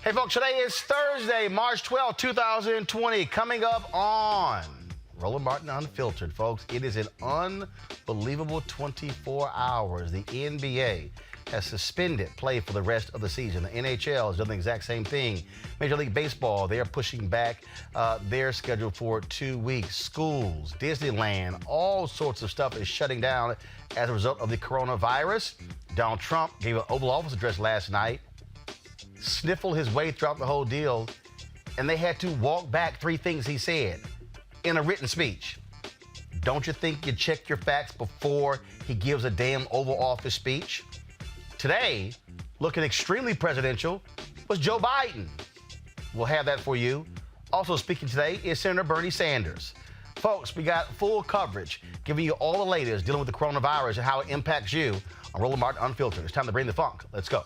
Hey, folks, today is Thursday, March 12, 2020. Coming up on Roland Martin Unfiltered, folks, it is an unbelievable 24 hours. The NBA has suspended play for the rest of the season. The NHL has done the exact same thing. Major League Baseball, they are pushing back their schedule for 2 weeks. Schools, Disneyland, all sorts of stuff is shutting down as a result of the coronavirus. Donald Trump gave an Oval Office address last night, sniffled his way throughout the whole deal, and they had to walk back 3 things he said in a written speech. Don't you think you check your facts before he gives a damn Oval Office speech? Today, looking extremely presidential, was Joe Biden. We'll have that for you. Also speaking today is Senator Bernie Sanders. Folks, we got full coverage, giving you all the latest dealing with the coronavirus and how it impacts you on Roland Martin Unfiltered. It's time to bring the funk. Let's go.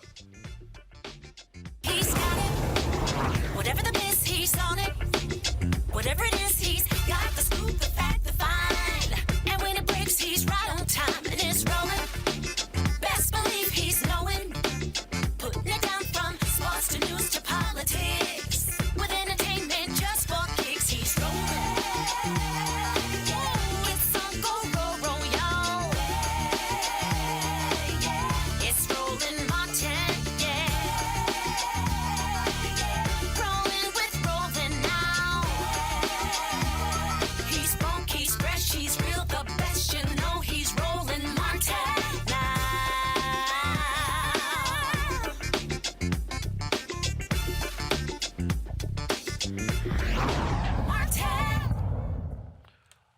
He's got it. Whatever the miss, he's on it. Whatever it is, he's got the scoop, the fact, the find. And when it breaks, he's right on time and it's rolling. Best believe he's knowing. Putting it down from sports to news to politics. With entertainment just for kicks, he's rolling. Yeah, it's on go, y'all. Yeah, it's Roland Martin, yeah. Rolling with Roland now. He's funk, he's fresh, he's real, the best, you know he's Roland Martin now. Martin.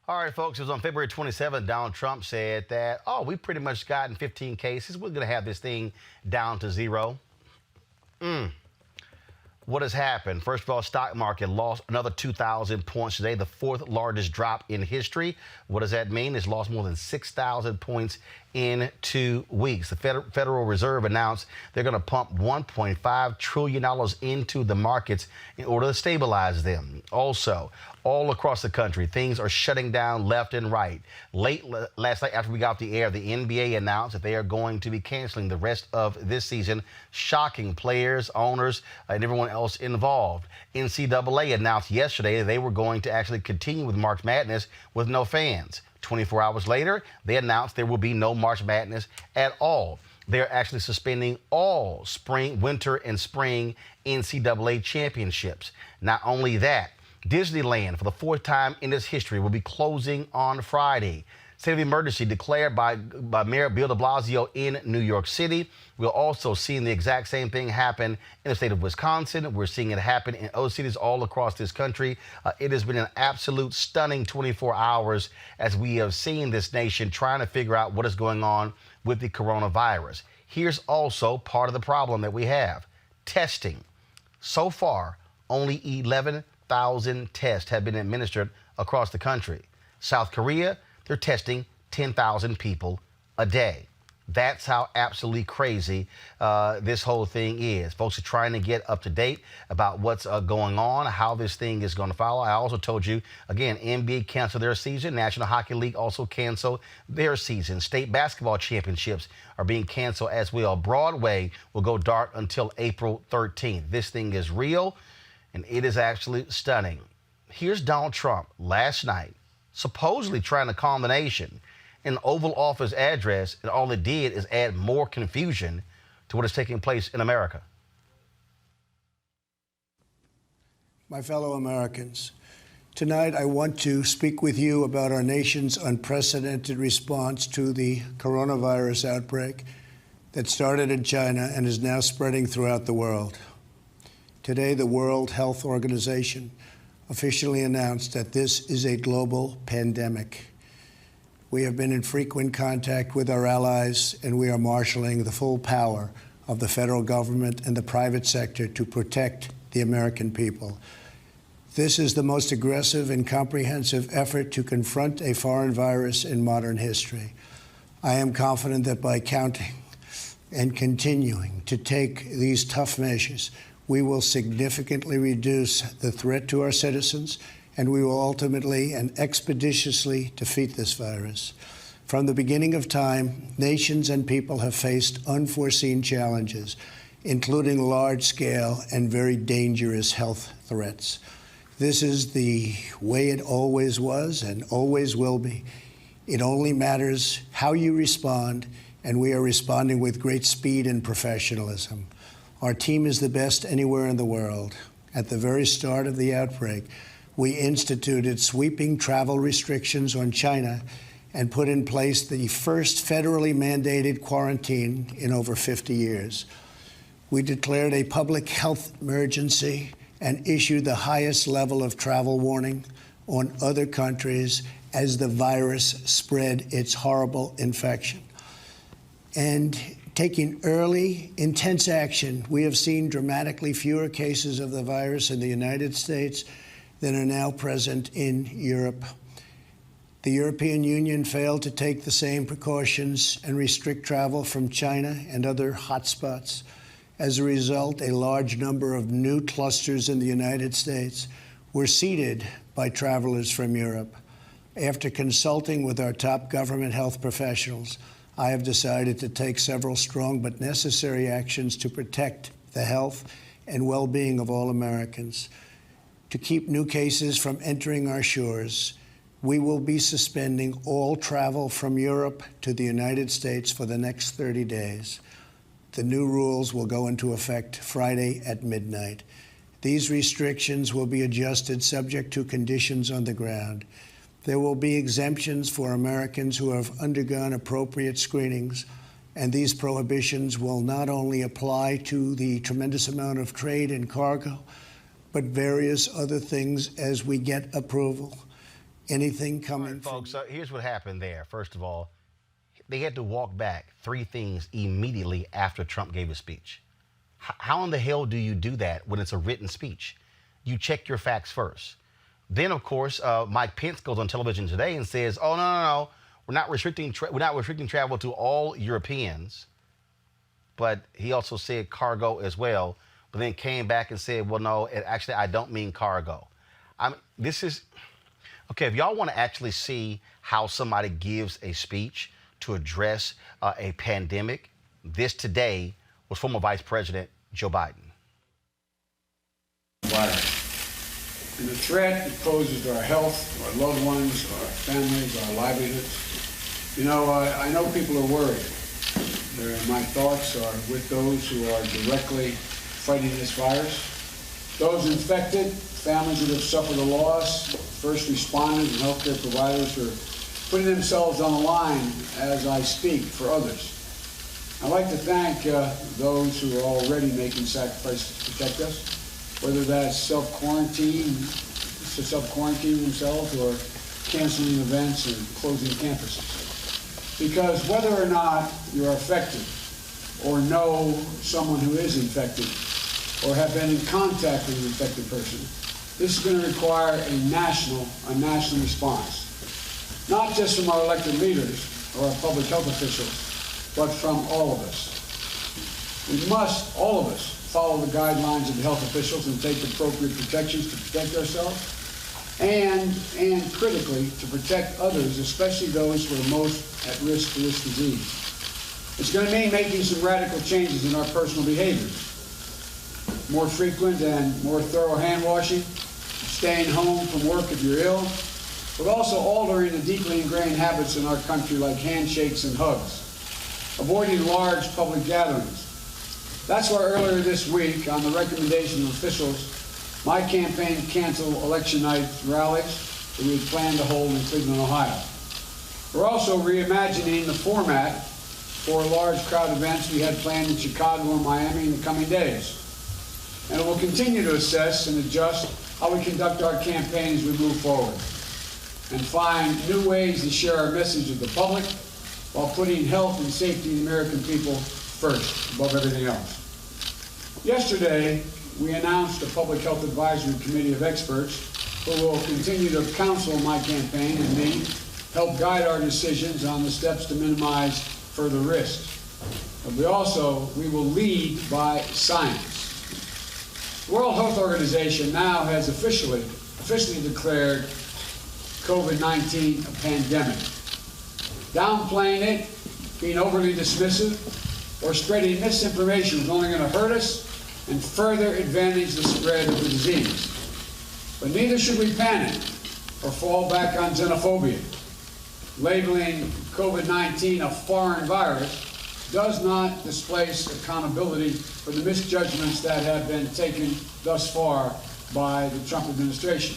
All right, folks, it was on February 27th, Donald Trump said that, we pretty much gotten 15 cases. We're going to have this thing down to 0. What has happened? First of all, stock market lost another 2,000 points today, the 4th largest drop in history. What does that mean? It's lost more than 6,000 points in 2 weeks. The Federal Reserve announced they're going to pump $1.5 trillion into the markets in order to stabilize them. Also, all across the country, things are shutting down left and right. Late last night, after we got off the air, the NBA announced that they are going to be canceling the rest of this season, shocking players, owners, and everyone else involved. NCAA announced yesterday that they were going to actually continue with March Madness with no fans. 24 hours later, they announced there will be no March Madness at all. They're actually suspending all spring, winter, and spring NCAA championships. Not only that, Disneyland, for the 4th time in its history, will be closing on Friday. State of emergency declared by Mayor Bill de Blasio in New York City. We're also seeing the exact same thing happen in the state of Wisconsin. We're seeing it happen in other cities all across this country. It has been an absolute stunning 24 hours as we have seen this nation trying to figure out what is going on with the coronavirus. Here's also part of the problem that we have. Testing. So far, only 11,000 tests have been administered across the country. South Korea, they're testing 10,000 people a day. That's how absolutely crazy this whole thing is. Folks are trying to get up to date about what's going on, how this thing is going to follow. I also told you, again, NBA canceled their season. National Hockey League also canceled their season. State basketball championships are being canceled as well. Broadway will go dark until April 13th. This thing is real, and it is actually stunning. Here's Donald Trump last night, supposedly trying to calm the nation, an Oval Office address, and all it did is add more confusion to what is taking place in America. My fellow Americans, tonight I want to speak with you about our nation's unprecedented response to the coronavirus outbreak that started in China and is now spreading throughout the world. Today, the World Health Organization officially announced that this is a global pandemic. We have been in frequent contact with our allies, and we are marshaling the full power of the federal government and the private sector to protect the American people. This is the most aggressive and comprehensive effort to confront a foreign virus in modern history. I am confident that by counting and continuing to take these tough measures, we will significantly reduce the threat to our citizens, and we will ultimately and expeditiously defeat this virus. From the beginning of time, nations and people have faced unforeseen challenges, including large-scale and very dangerous health threats. This is the way it always was and always will be. It only matters how you respond, and we are responding with great speed and professionalism. Our team is the best anywhere in the world. At the very start of the outbreak, we instituted sweeping travel restrictions on China and put in place the first federally mandated quarantine in over 50 years. We declared a public health emergency and issued the highest level of travel warning on other countries as the virus spread its horrible infection. And taking early, intense action, we have seen dramatically fewer cases of the virus in the United States than are now present in Europe. The European Union failed to take the same precautions and restrict travel from China and other hotspots. As a result, a large number of new clusters in the United States were seeded by travelers from Europe. After consulting with our top government health professionals, I have decided to take several strong but necessary actions to protect the health and well-being of all Americans. To keep new cases from entering our shores, we will be suspending all travel from Europe to the United States for the next 30 days. The new rules will go into effect Friday at midnight. These restrictions will be adjusted subject to conditions on the ground. There will be exemptions for Americans who have undergone appropriate screenings, and these prohibitions will not only apply to the tremendous amount of trade and cargo, but various other things as we get approval. Anything coming All right, folks, here's what happened there. First of all, they had to walk back 3 things immediately after Trump gave his speech. How in the hell do you do that when it's a written speech? You check your facts first. Then, of course, Mike Pence goes on television today and says, "Oh no, we're not restricting travel to all Europeans." But he also said cargo as well. But then came back and said, "Well, no, actually, I don't mean cargo." This is okay. If y'all want to actually see how somebody gives a speech to address a pandemic, this today was former Vice President Joe Biden. And the threat it poses to our health, our loved ones, our families, our livelihoods. You know, I know people are worried. My thoughts are with those who are directly fighting this virus. Those infected, families that have suffered a loss, first responders and healthcare providers who are putting themselves on the line as I speak for others. I'd like to thank those who are already making sacrifices to protect us, whether that's self-quarantine themselves or canceling events and closing campuses. Because whether or not you're affected or know someone who is infected or have been in contact with an infected person, this is going to require a national response. Not just from our elected leaders or our public health officials, but from all of us. We must, all of us, follow the guidelines of the health officials and take appropriate protections to protect ourselves and critically to protect others, especially those who are most at risk for this disease. It's going to mean making some radical changes in our personal behaviors. More frequent and more thorough hand washing, staying home from work if you're ill, but also altering the deeply ingrained habits in our country like handshakes and hugs, avoiding large public gatherings. That's why earlier this week, on the recommendation of officials, my campaign canceled election night rallies that we had planned to hold in Cleveland, Ohio. We're also reimagining the format for large crowd events we had planned in Chicago and Miami in the coming days. And we'll continue to assess and adjust how we conduct our campaign as we move forward and find new ways to share our message with the public while putting health and safety of the American people first, above everything else. Yesterday, we announced a Public Health Advisory Committee of experts who will continue to counsel my campaign and me, help guide our decisions on the steps to minimize further risks. But we will lead by science. The World Health Organization now has officially declared COVID-19 a pandemic. Downplaying it, being overly dismissive, or spreading misinformation was only going to hurt us and further advantage the spread of the disease. But neither should we panic or fall back on xenophobia. Labeling COVID-19 a foreign virus does not displace accountability for the misjudgments that have been taken thus far by the Trump administration.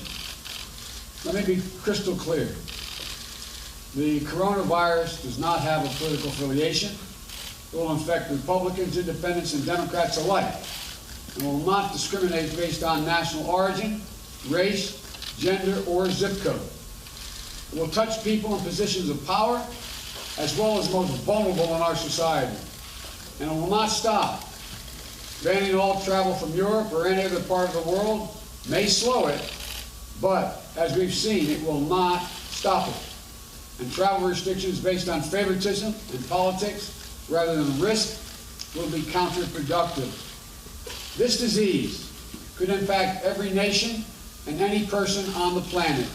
Let me be crystal clear. The coronavirus does not have a political affiliation. It will infect Republicans, Independents, and Democrats alike, and will not discriminate based on national origin, race, gender, or zip code. It will touch people in positions of power as well as most vulnerable in our society. And it will not stop. Banning all travel from Europe or any other part of the world may slow it, but as we've seen, it will not stop it. And travel restrictions based on favoritism and politics rather than risk will be counterproductive. This disease could impact every nation and any person on the planet.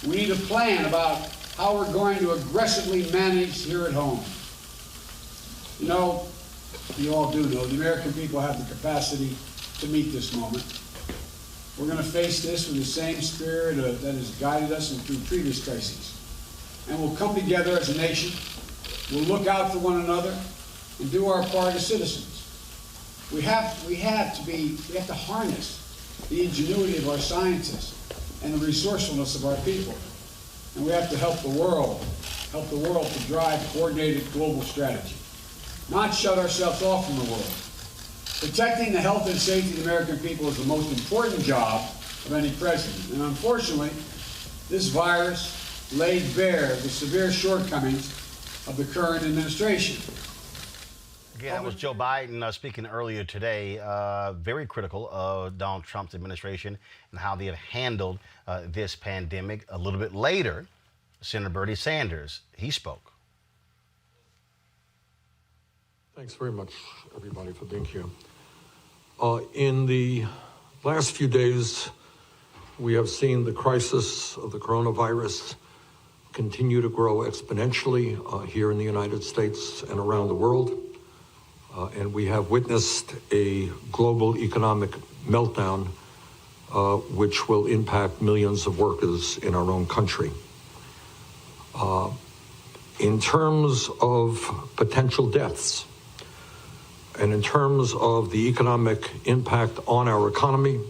We need a plan about how we're going to aggressively manage here at home. You know, you all do know, the American people have the capacity to meet this moment. We're going to face this with the same spirit that has guided us through previous crises. And we'll come together as a nation, we'll look out for one another, and do our part as citizens. We have to harness the ingenuity of our scientists and the resourcefulness of our people. And we have to help the world to drive coordinated global strategy, not shut ourselves off from the world. Protecting the health and safety of the American people is the most important job of any president. And unfortunately, this virus laid bare the severe shortcomings of the current administration. Again, that was Joe Biden speaking earlier today, very critical of Donald Trump's administration and how they have handled this pandemic. A little bit later, Senator Bernie Sanders, he spoke. Thanks very much, everybody, for being here. In the last few days, we have seen the crisis of the coronavirus continue to grow exponentially here in the United States and around the world. And we have witnessed a global economic meltdown, which will impact millions of workers in our own country. In terms of potential deaths, and in terms of the economic impact on our economy,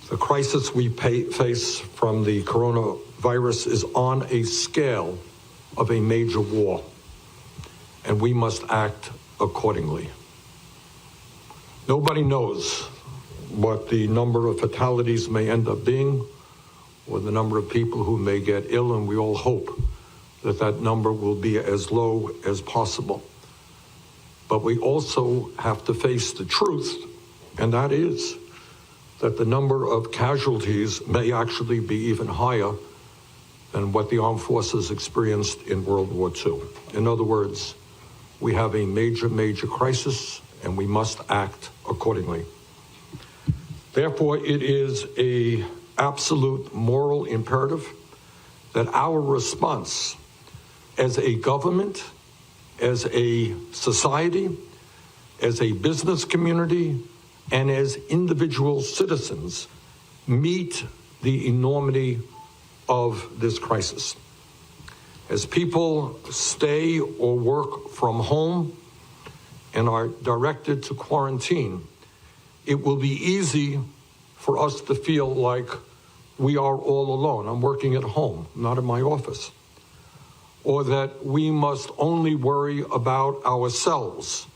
the crisis we face from the coronavirus is on a scale of a major war, and we must act accordingly. Nobody knows what the number of fatalities may end up being, or the number of people who may get ill, and we all hope that that number will be as low as possible. But we also have to face the truth, and that is that the number of casualties may actually be even higher than what the armed forces experienced in World War II. In other words, we have a major, major crisis, and we must act accordingly. Therefore, it is an absolute moral imperative that our response as a government, as a society, as a business community, and as individual citizens meet the enormity of this crisis. As people stay or work from home and are directed to quarantine, it will be easy for us to feel like we are all alone. I'm working at home, not in my office. Or that we must only worry about ourselves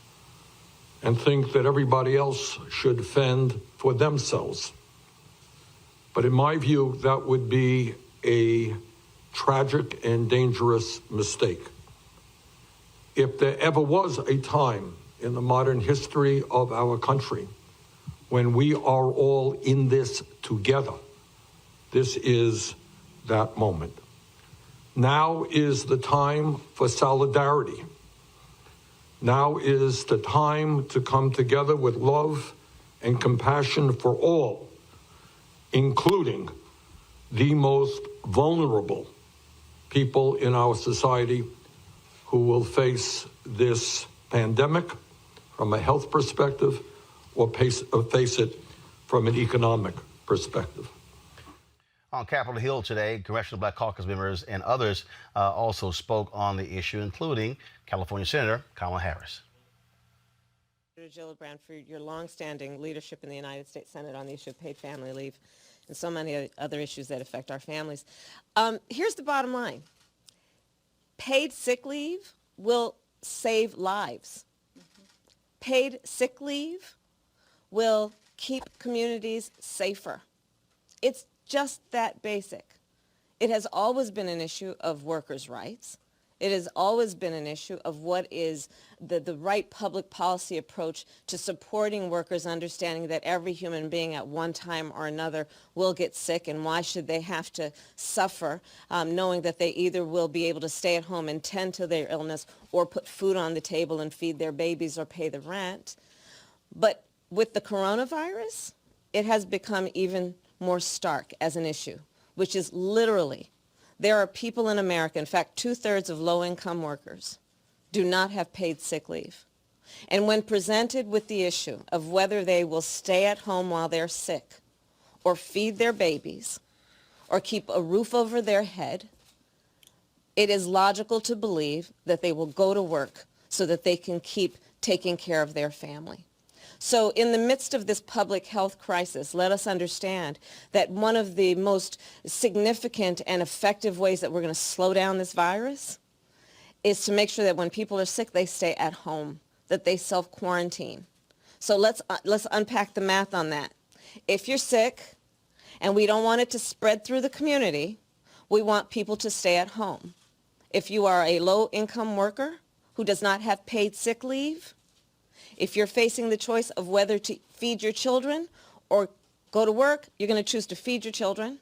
and think that everybody else should fend for themselves. But in my view, that would be a tragic and dangerous mistake. If there ever was a time in the modern history of our country when we are all in this together, this is that moment. Now is the time for solidarity. Now is the time to come together with love and compassion for all, including the most vulnerable people in our society who will face this pandemic from a health perspective or face it from an economic perspective. On Capitol Hill today, Congressional Black Caucus members and others also spoke on the issue, including California Senator Kamala Harris. Senator Gillibrand, for your longstanding leadership in the United States Senate on the issue of paid family leave and so many other issues that affect our families. Here's the bottom line. Paid sick leave will save lives. Paid sick leave will keep communities safer. It's just that basic. It has always been an issue of workers' rights. It has always been an issue of what is the right public policy approach to supporting workers, understanding that every human being at one time or another will get sick, and why should they have to suffer, knowing that they either will be able to stay at home and tend to their illness or put food on the table and feed their babies or pay the rent. But with the coronavirus, it has become even more stark as an issue, which is literally there are people in America, in fact, 2/3 of low-income workers do not have paid sick leave. And when presented with the issue of whether they will stay at home while they're sick or feed their babies or keep a roof over their head, it is logical to believe that they will go to work so that they can keep taking care of their family. So in the midst of this public health crisis, let us understand that one of the most significant and effective ways that we're going to slow down this virus is to make sure that when people are sick, they stay at home, that they self-quarantine. So let's unpack the math on that. If you're sick and we don't want it to spread through the community, we want people to stay at home. If you are a low-income worker who does not have paid sick leave, if you're facing the choice of whether to feed your children or go to work, you're going to choose to feed your children,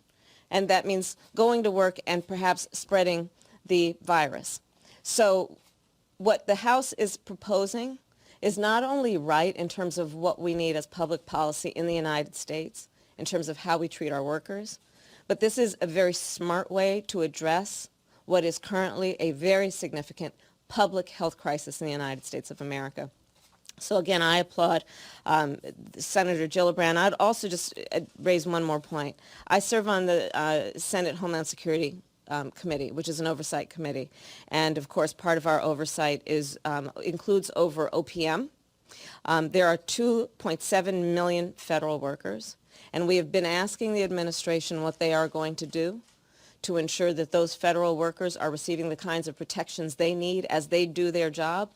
and that means going to work and perhaps spreading the virus. So what the House is proposing is not only right in terms of what we need as public policy in the United States, in terms of how we treat our workers, but this is a very smart way to address what is currently a very significant public health crisis in the United States of America. So again, I applaud Senator Gillibrand. I'd also just raise one more point. I serve on the Senate Homeland Security Committee, which is an oversight committee. And of course, part of our oversight includes over OPM. There are 2.7 million federal workers, and we have been asking the administration what they are going to do to ensure that those federal workers are receiving the kinds of protections they need as they do their job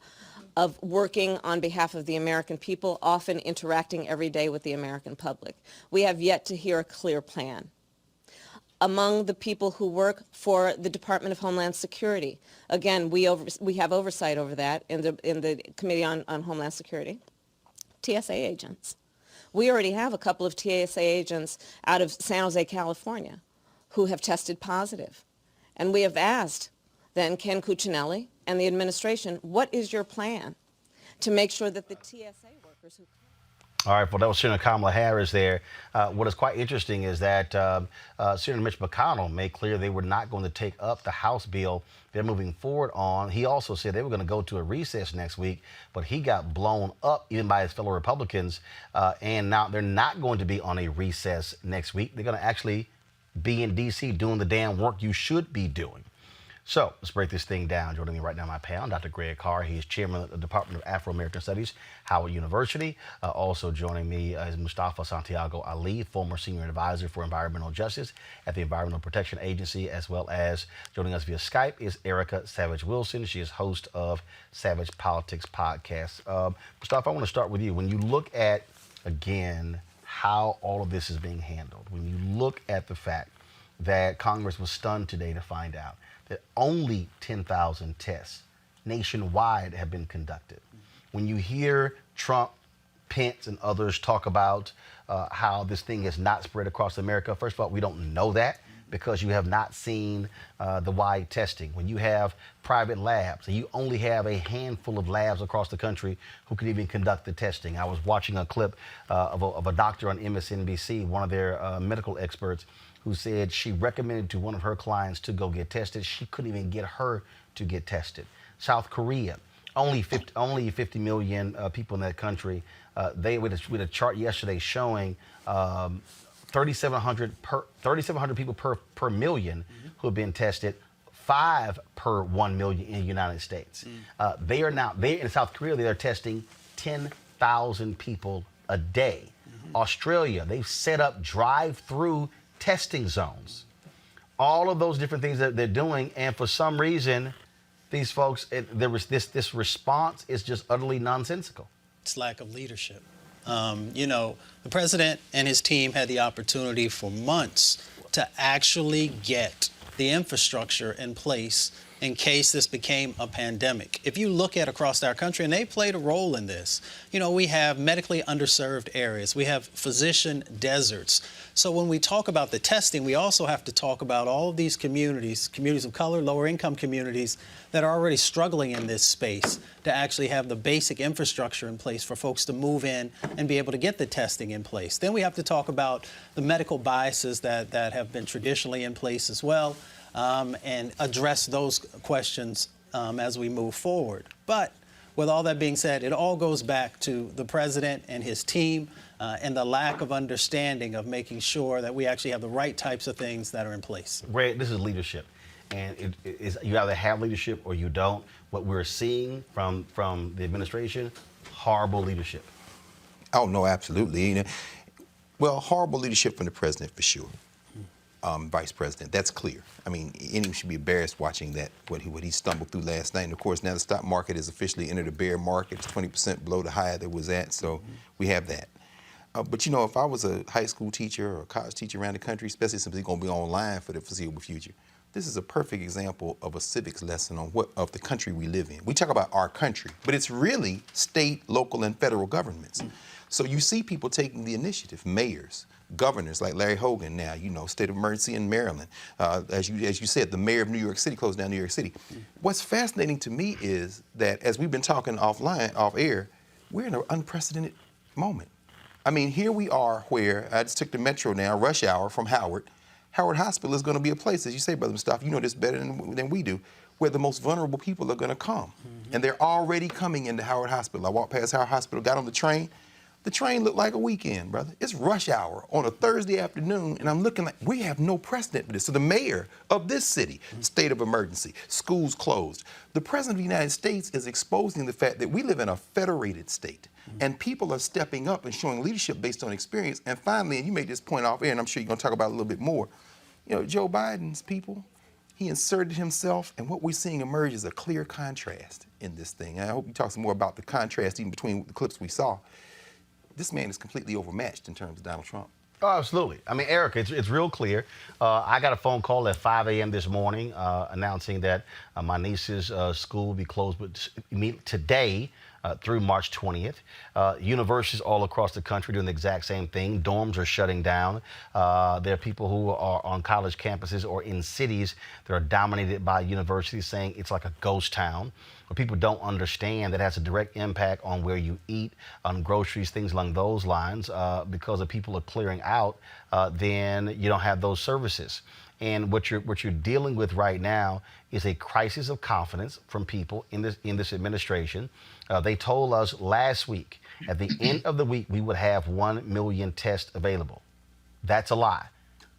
of working on behalf of the American people, often interacting every day with the American public. We have yet to hear a clear plan. Among the people who work for the Department of Homeland Security, again, we have oversight over that in the Committee on Homeland Security, TSA agents. We already have a couple of TSA agents out of San Jose, California, who have tested positive. And we have asked then Ken Cuccinelli and the administration, what is your plan to make sure that the TSA workers who come? All right, well, that was Senator Kamala Harris there. What is quite interesting is that Senator Mitch McConnell made clear they were not going to take up the House bill they're moving forward on. He also said they were going to go to a recess next week, but he got blown up even by his fellow Republicans. And now they're not going to be on a recess next week. They're going to actually be in D.C. doing the damn work you should be doing. So let's break this thing down. Joining me right now, my panel, Dr. Greg Carr. He is chairman of the Department of Afro-American Studies, Howard University. Also joining me is Mustafa Santiago Ali, former senior advisor for environmental justice at the Environmental Protection Agency, as well as joining us via Skype is Erica Savage Wilson. She is host of Savage Politics Podcast. Mustafa, I want to start with you. When you look at, again, how all of this is being handled, when you look at the fact that Congress was stunned today to find out that only 10,000 tests nationwide have been conducted. When you hear Trump, Pence, and others talk about how this thing has not spread across America, first of all, we don't know that because you have not seen the wide testing. When you have private labs, and you only have a handful of labs across the country who can even conduct the testing. I was watching a clip of a doctor on MSNBC, one of their medical experts, who said she recommended to one of her clients to go get tested. She couldn't even get her to get tested. South Korea, only 50 million people in that country. They with a chart yesterday showing 3,700 people per million who have been tested. 5 per 1 million in the United States. They are now, in South Korea, they are testing 10,000 people a day. Australia, they've set up drive-through testing zones. All of those different things that they're doing, and for some reason, these folks, this response is just utterly nonsensical. It's lack of leadership. You know, the president and his team had the opportunity for months to actually get the infrastructure in place in case this became a pandemic. If you look at across our country, and they played a role in this, you know, we have medically underserved areas. We have physician deserts. So when we talk about the testing, we also have to talk about all of these communities of color, lower income communities that are already struggling in this space to actually have the basic infrastructure in place for folks to move in and be able to get the testing in place. Then we have to talk about the medical biases that have been traditionally in place as well, and address those questions as we move forward. But with all that being said, it all goes back to the president and his team and the lack of understanding of making sure that we actually have the right types of things that are in place. Ray, this is leadership. And you either have leadership or you don't. What we're seeing from the administration, horrible leadership. Oh, no, absolutely. You know, well, horrible leadership from the president for sure. Vice president, that's clear. I mean, anyone should be embarrassed watching that, what he stumbled through last night. And of course, now the stock market has officially entered a bear market. It's 20% below the high that it was at, so we have that. But you know, if I was a high school teacher or a college teacher around the country, especially since it's going to be online for the foreseeable future, this is a perfect example of a civics lesson on of the country we live in. We talk about our country, but it's really state, local, and federal governments. So you see people taking the initiative, mayors, governors like Larry Hogan now, you know, state of emergency in Maryland. As you said, the mayor of New York City closed down New York City. What's fascinating to me is that as we've been talking off air, we're in an unprecedented moment. I mean, here we are where, I just took the metro now, rush hour from Howard. Howard Hospital is going to be a place, as you say, Brother Mustafa, you know this better than we do, where the most vulnerable people are going to come. And they're already coming into Howard Hospital. I walked past Howard Hospital, got on the train. The train looked like a weekend, brother. It's rush hour on a Thursday afternoon, and I'm looking like, we have no precedent for this. So the mayor of this city, state of emergency, schools closed. The president of the United States is exposing the fact that we live in a federated state, and people are stepping up and showing leadership based on experience. And finally, and you made this point off air, and I'm sure you're going to talk about it a little bit more, you know, Joe Biden's people, he inserted himself, and what we're seeing emerge is a clear contrast in this thing. And I hope you talk some more about the contrast even between the clips we saw. This man is completely overmatched in terms of Donald Trump. Oh, absolutely. I mean, Eric, it's real clear. I got a phone call at 5 a.m. this morning announcing that my niece's school will be closed today through March 20th. Universities all across the country doing the exact same thing. Dorms are shutting down. There are people who are on college campuses or in cities that are dominated by universities saying it's like a ghost town. Where people don't understand that has a direct impact on where you eat, on groceries, things along those lines. Because if people are clearing out, then you don't have those services. And what you're dealing with right now is a crisis of confidence from people in this administration. They told us last week, at the end of the week, we would have 1 million tests available. That's a lie.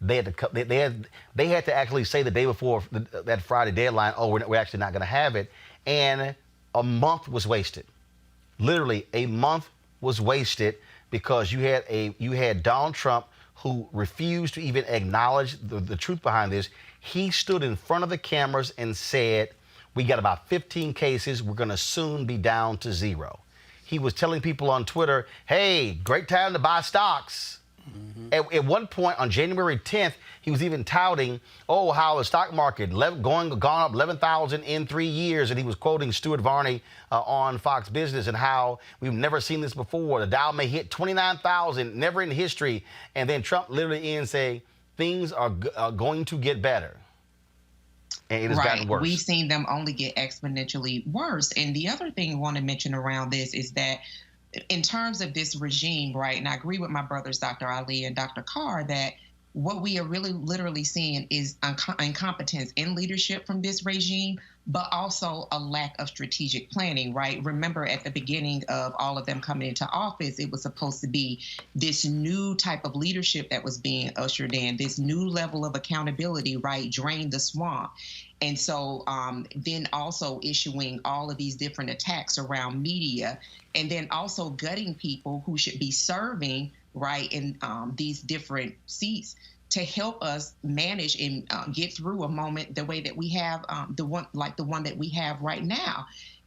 They had to actually say the day before that Friday deadline, oh, we're actually not going to have it. And a month was wasted. Literally, a month was wasted because you had Donald Trump, who refused to even acknowledge the truth behind this. He stood in front of the cameras and said, we got about 15 cases. We're going to soon be down to 0. He was telling people on Twitter, hey, great time to buy stocks. At one point on January 10th, he was even touting, oh, how the stock market gone up 11,000 in 3 years. And he was quoting Stuart Varney on Fox Business and how we've never seen this before. The Dow may hit 29,000, never in history. And then Trump literally ends saying things are going to get better. And it has gotten worse. We've seen them only get exponentially worse. And the other thing I want to mention around this is that in terms of this regime, right, and I agree with my brothers, Dr. Ali and Dr. Carr, that what we are really literally seeing is incompetence in leadership from this regime, but also a lack of strategic planning, right? Remember, at the beginning of all of them coming into office, it was supposed to be this new type of leadership that was being ushered in, this new level of accountability, right? Drain the swamp. And so then also issuing all of these different attacks around media, and then also gutting people who should be serving, right, in these different seats to help us manage and get through a moment the way that we have, the one that we have right now.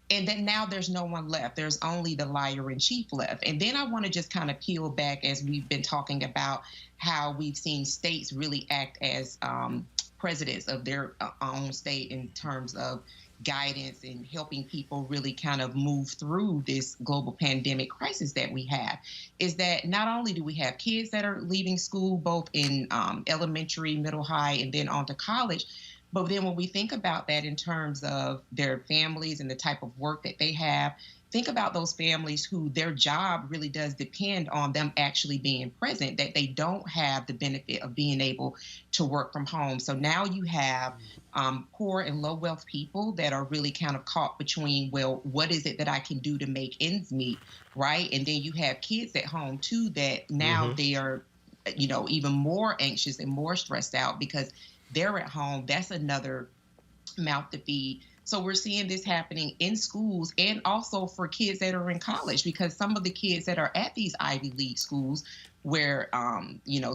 And then now there's no one left. There's only the liar in chief left. And then I want to just kind of peel back, as we've been talking about how we've seen states really act as presidents of their own state in terms of guidance and helping people really kind of move through this global pandemic crisis that we have, is that not only do we have kids that are leaving school, both in elementary, middle, high, and then on to college, but then when we think about that in terms of their families and the type of work that they have, think about those families who their job really does depend on them actually being present, that they don't have the benefit of being able to work from home. So now you have poor and low wealth people that are really kind of caught between, well, what is it that I can do to make ends meet, right? And then you have kids at home too that now they are, even more anxious and more stressed out because they're at home. That's another mouth to feed. So we're seeing this happening in schools and also for kids that are in college, because some of the kids that are at these Ivy League schools where,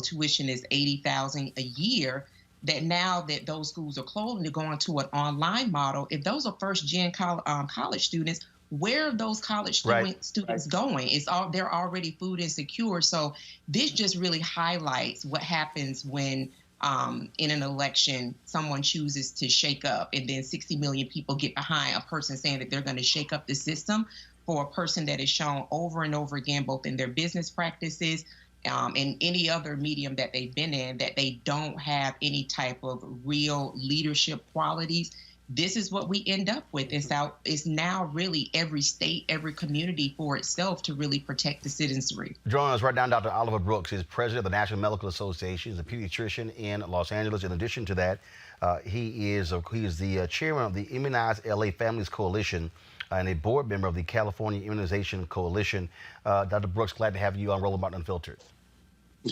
tuition is $80,000 a year, that now that those schools are closed and they're going to an online model, if those are first-gen college students, where are those college students going? They're already food insecure. So this just really highlights what happens when in an election, someone chooses to shake up, and then 60 million people get behind a person saying that they're going to shake up the system for a person that is shown over and over again, both in their business practices and any other medium that they've been in, that they don't have any type of real leadership qualities. This is what we end up with. It's now really every state, every community for itself to really protect the citizenry. Joining us right now, Dr. Oliver Brooks is president of the National Medical Association. He's a pediatrician in Los Angeles. In addition to that, he is the chairman of the Immunize LA Families Coalition and a board member of the California Immunization Coalition. Dr. Brooks, glad to have you on Roland Martin Unfiltered.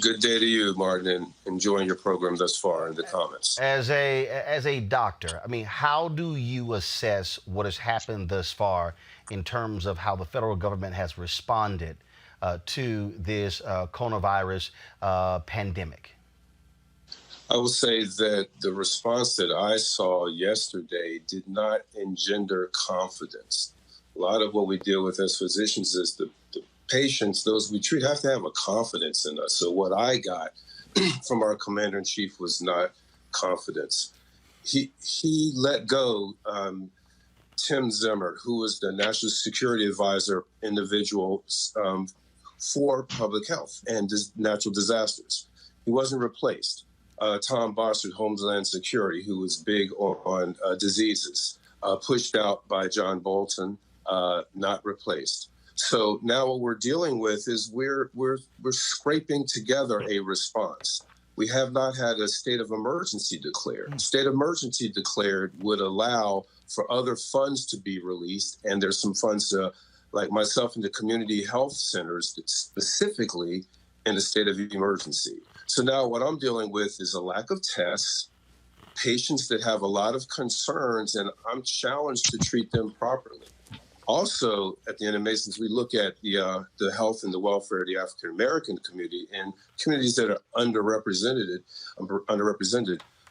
Good day to you, Martin, and enjoying your program thus far in the comments. As a doctor, I mean, how do you assess what has happened thus far in terms of how the federal government has responded to this coronavirus pandemic? I will say that the response that I saw yesterday did not engender confidence. A lot of what we deal with as physicians is the patients, those we treat, have to have a confidence in us. So what I got from our commander-in-chief was not confidence. He let go Tim Zimmer, who was the national security advisor individual for public health and natural disasters. He wasn't replaced. Tom Bossert, Homeland Security, who was big on diseases, pushed out by John Bolton, not replaced. So now what we're dealing with is we're scraping together a response. We have not had a state of emergency declared. State of emergency declared would allow for other funds to be released, and there's some funds like myself in the community health centers specifically in a state of emergency. So now what I'm dealing with is a lack of tests, patients that have a lot of concerns, and I'm challenged to treat them properly. Also, at the end of Masons, we look at the health and the welfare of the African American community and communities that are underrepresented.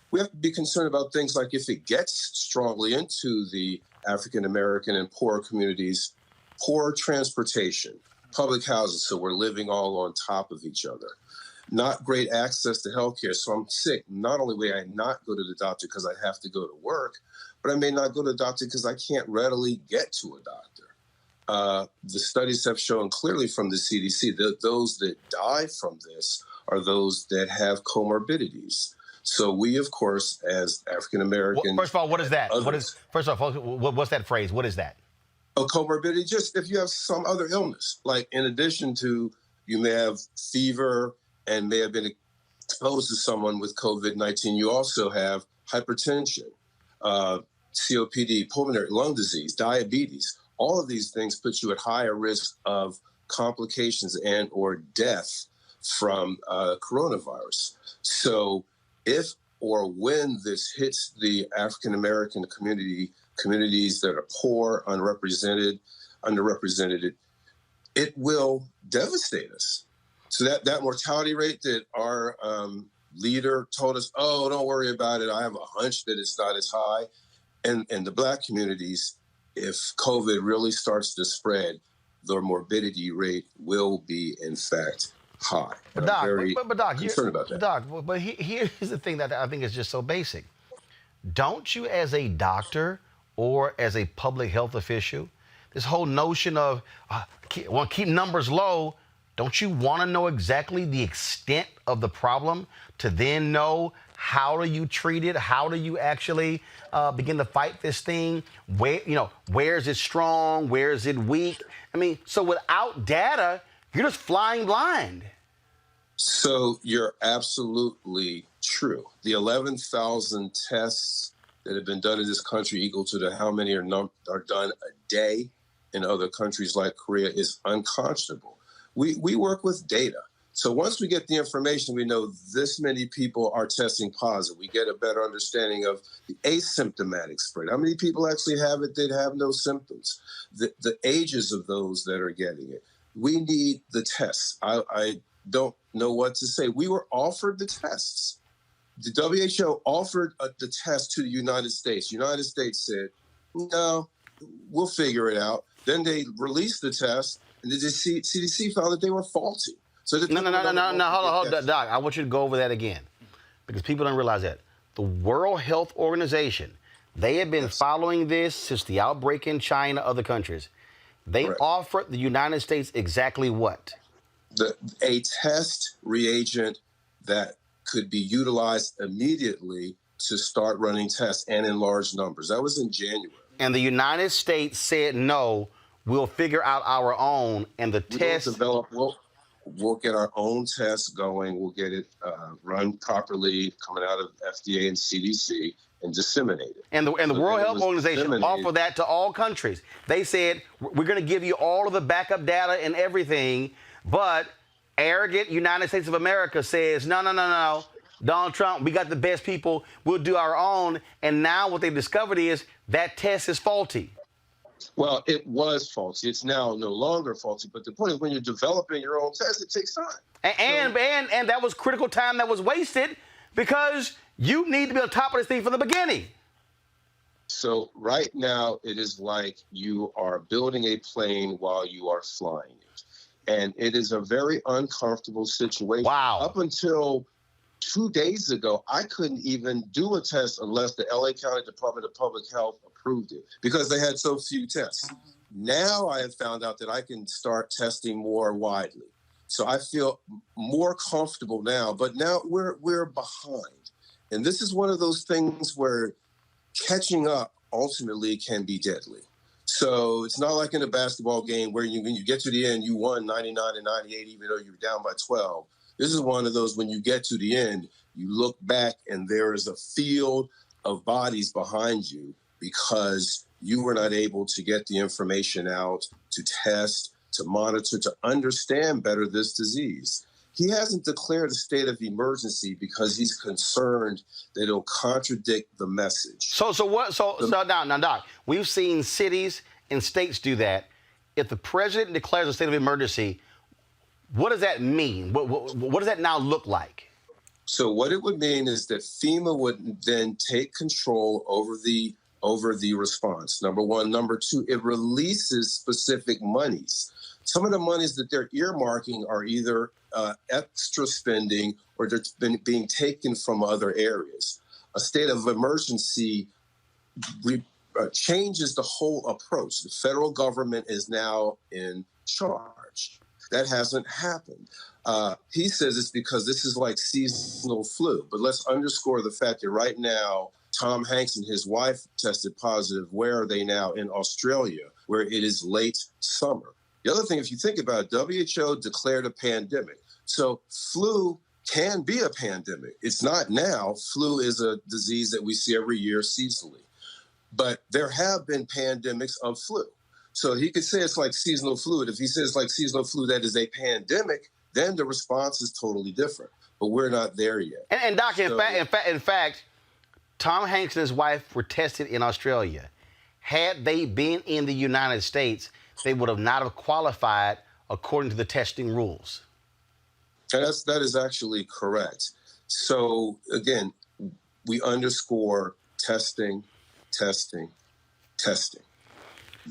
We have to be concerned about things like if it gets strongly into the African American and poor communities, poor transportation, public housing, so we're living all on top of each other. Not great access to health care. So I'm sick. Not only will I not go to the doctor because I have to go to work, but I may not go to the doctor because I can't readily get to a doctor. The studies have shown clearly from the CDC that those that die from this are those that have comorbidities. So we, of course, as African Americans. First of all, what is that? What's that phrase? What is that? A comorbidity, just if you have some other illness, like in addition to you may have fever and may have been exposed to someone with COVID-19, you also have hypertension, COPD, pulmonary lung disease, diabetes. All of these things put you at higher risk of complications and or death from coronavirus. So if or when this hits the African-American communities that are poor, underrepresented, it will devastate us. So that mortality rate that our leader told us, oh, don't worry about it, I have a hunch that it's not as high. And in the Black communities, if COVID really starts to spread, the morbidity rate will be, in fact, high. But Doc, I'm very Doc, concerned about that. Doc, but here's the thing that I think is just so basic. Don't you, as a doctor or as a public health official, this whole notion of want to keep numbers low, don't you want to know exactly the extent of the problem to then know how do you treat it? How do you actually begin to fight this thing? Where is it strong? Where is it weak? I mean, so without data, you're just flying blind. So you're absolutely true. The 11,000 tests that have been done in this country equal to how many are done a day in other countries like Korea is unconscionable. We work with data. So once we get the information, we know this many people are testing positive. We get a better understanding of the asymptomatic spread. How many people actually have it that have no symptoms? The ages of those that are getting it. We need the tests. I don't know what to say. We were offered the tests. The WHO offered the test to the United States. United States said, no, we'll figure it out. Then they released the test, and the CDC found that they were faulty. So No, hold on, Doc. I want you to go over that again, because people don't realize that. The World Health Organization, they have been following this since the outbreak in China, other countries. They offered the United States exactly what? A test reagent that could be utilized immediately to start running tests and in large numbers. That was in January. And the United States said, no, we'll figure out our own, and the test... We'll get our own tests going. We'll get it run properly, coming out of FDA and CDC, and disseminate it. And the World Health Organization offered that to all countries. They said, we're going to give you all of the backup data and everything, but arrogant United States of America says, no. Donald Trump, we got the best people. We'll do our own. And now what they've discovered is that test is faulty. Well, it was faulty. It's now no longer faulty. But the point is, when you're developing your own test, it takes time. And that was critical time that was wasted because you need to be on top of this thing from the beginning. So right now, it is like you are building a plane while you are flying it. And it is a very uncomfortable situation. Wow. Up until 2 days ago, I couldn't even do a test unless the LA County Department of Public Health approved it because they had so few tests. Now I have found out that I can start testing more widely. So I feel more comfortable now, but now we're behind. And this is one of those things where catching up ultimately can be deadly. So it's not like in a basketball game where when you get to the end, you won 99 and 98, even though you're down by 12. This is one of those when you get to the end, you look back and there is a field of bodies behind you because you were not able to get the information out, to test, to monitor, to understand better this disease. He hasn't declared a state of emergency because he's concerned that it'll contradict the message. So now, Doc, we've seen cities and states do that. If the president declares a state of emergency, what does that mean? What does that now look like? So what it would mean is that FEMA would then take control over the response, number one. Number two, it releases specific monies. Some of the monies that they're earmarking are either extra spending or they're being taken from other areas. A state of emergency changes the whole approach. The federal government is now in charge. That hasn't happened. He says it's because this is like seasonal flu. But let's underscore the fact that right now, Tom Hanks and his wife tested positive. Where are they now? In Australia, where it is late summer. The other thing, if you think about it, WHO declared a pandemic. So flu can be a pandemic. It's not now. Flu is a disease that we see every year seasonally. But there have been pandemics of flu. So he could say it's like seasonal flu. If he says like seasonal flu, that is a pandemic, then the response is totally different. But we're not there yet. And Doc, in fact, Tom Hanks and his wife were tested in Australia. Had they been in the United States, they would have not have qualified according to the testing rules. And that is actually correct. So again, we underscore testing, testing, testing.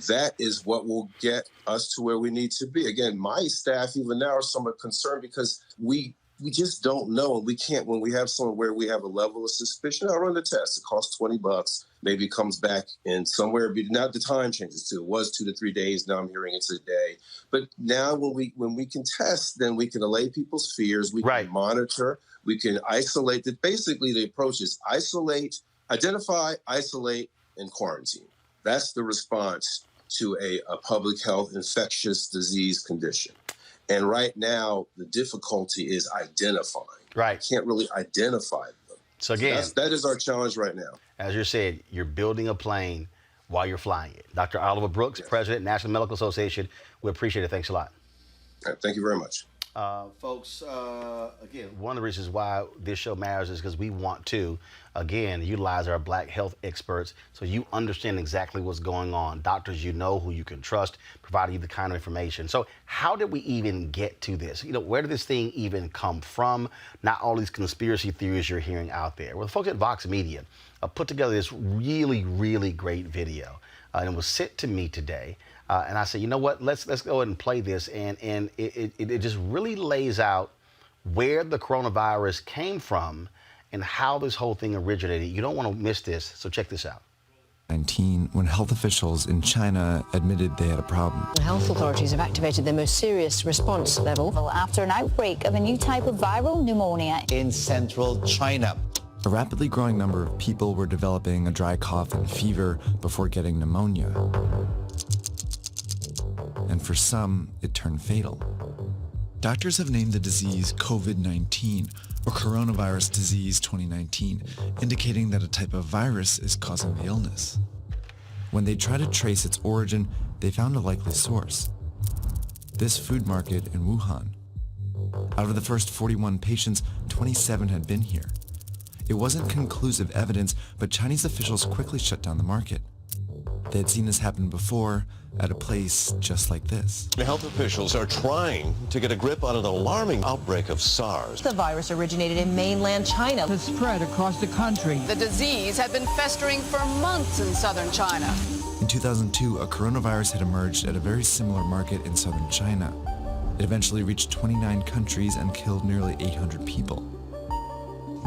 That is what will get us to where we need to be. Again, my staff even now are somewhat concerned because we just don't know, and we can't. When we have someone where we have a level of suspicion, I'll run the test. It costs $20. Maybe it comes back in somewhere. Now the time changes too. It was 2 to 3 days. Now I'm hearing it's a day. But now when we can test, then we can allay people's fears. We can monitor. We can isolate. Basically, the approach is isolate, identify, isolate, and quarantine. That's the response to a public health infectious disease condition. And right now, the difficulty is identifying. Right. You can't really identify them. So again, that is our challenge right now. As you said, you're building a plane while you're flying it. Dr. Oliver Brooks, President, National Medical Association, we appreciate it. Thanks a lot. All right, thank you very much. Folks, again, one of the reasons why this show matters is because we want to, again, utilize our Black health experts so you understand exactly what's going on. Doctors you know who you can trust, providing you the kind of information. So how did we even get to this? You know, where did this thing even come from? Not all these conspiracy theories you're hearing out there. Well, the folks at Vox Media put together this really, really great video, and it was sent to me today. And I said, you know what, let's go ahead and play this. And it just really lays out where the coronavirus came from and how this whole thing originated. You don't want to miss this, so check this out. When health officials in China admitted they had a problem. Health authorities have activated their most serious response level after an outbreak of a new type of viral pneumonia In central China. A rapidly growing number of people were developing a dry cough and fever before getting pneumonia. And for some, it turned fatal. Doctors have named the disease COVID-19, or coronavirus disease 2019, indicating that a type of virus is causing the illness. When they tried to trace its origin, they found a likely source: this food market in Wuhan. Out of the first 41 patients, 27 had been here. It wasn't conclusive evidence, but Chinese officials quickly shut down the market. They had seen this happen before, at a place just like this. The health officials are trying to get a grip on an alarming outbreak of SARS. The virus originated in mainland China. Has spread across the country. The disease had been festering for months in southern China. In 2002, a coronavirus had emerged at a very similar market in southern China. It eventually reached 29 countries and killed nearly 800 people.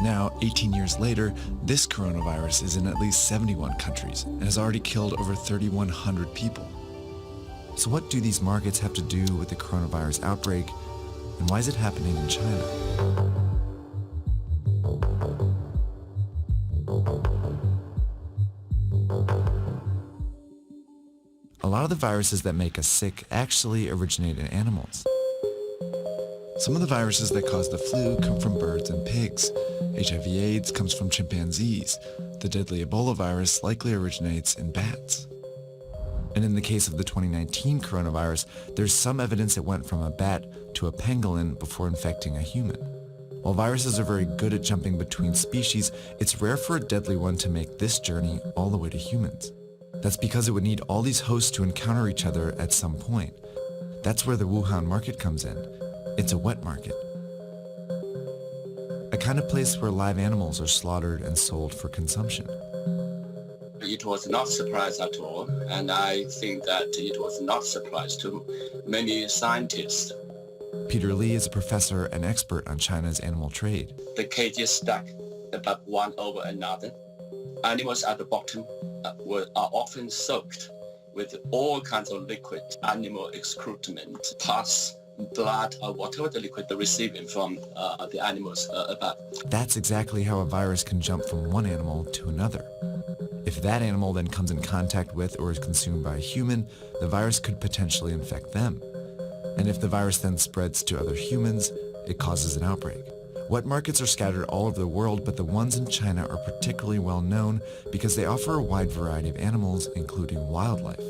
Now, 18 years later, this coronavirus is in at least 71 countries and has already killed over 3,100 people. So what do these markets have to do with the coronavirus outbreak, and why is it happening in China? A lot of the viruses that make us sick actually originate in animals. Some of the viruses that cause the flu come from birds and pigs. HIV/AIDS comes from chimpanzees. The deadly Ebola virus likely originates in bats. And in the case of the 2019 coronavirus, there's some evidence it went from a bat to a pangolin before infecting a human. While viruses are very good at jumping between species, it's rare for a deadly one to make this journey all the way to humans. That's because it would need all these hosts to encounter each other at some point. That's where the Wuhan market comes in. It's a wet market. A kind of place where live animals are slaughtered and sold for consumption. It was not a surprise at all, and I think that it was not a surprise to many scientists. Peter Lee is a professor and expert on China's animal trade. The cages stack above one over another. Animals at the bottom are often soaked with all kinds of liquid, animal excrement, pus, blood, or whatever the liquid they're receiving from the animals above. That's exactly how a virus can jump from one animal to another. If that animal then comes in contact with or is consumed by a human, the virus could potentially infect them. And if the virus then spreads to other humans, it causes an outbreak. Wet markets are scattered all over the world, but the ones in China are particularly well known because they offer a wide variety of animals, including wildlife.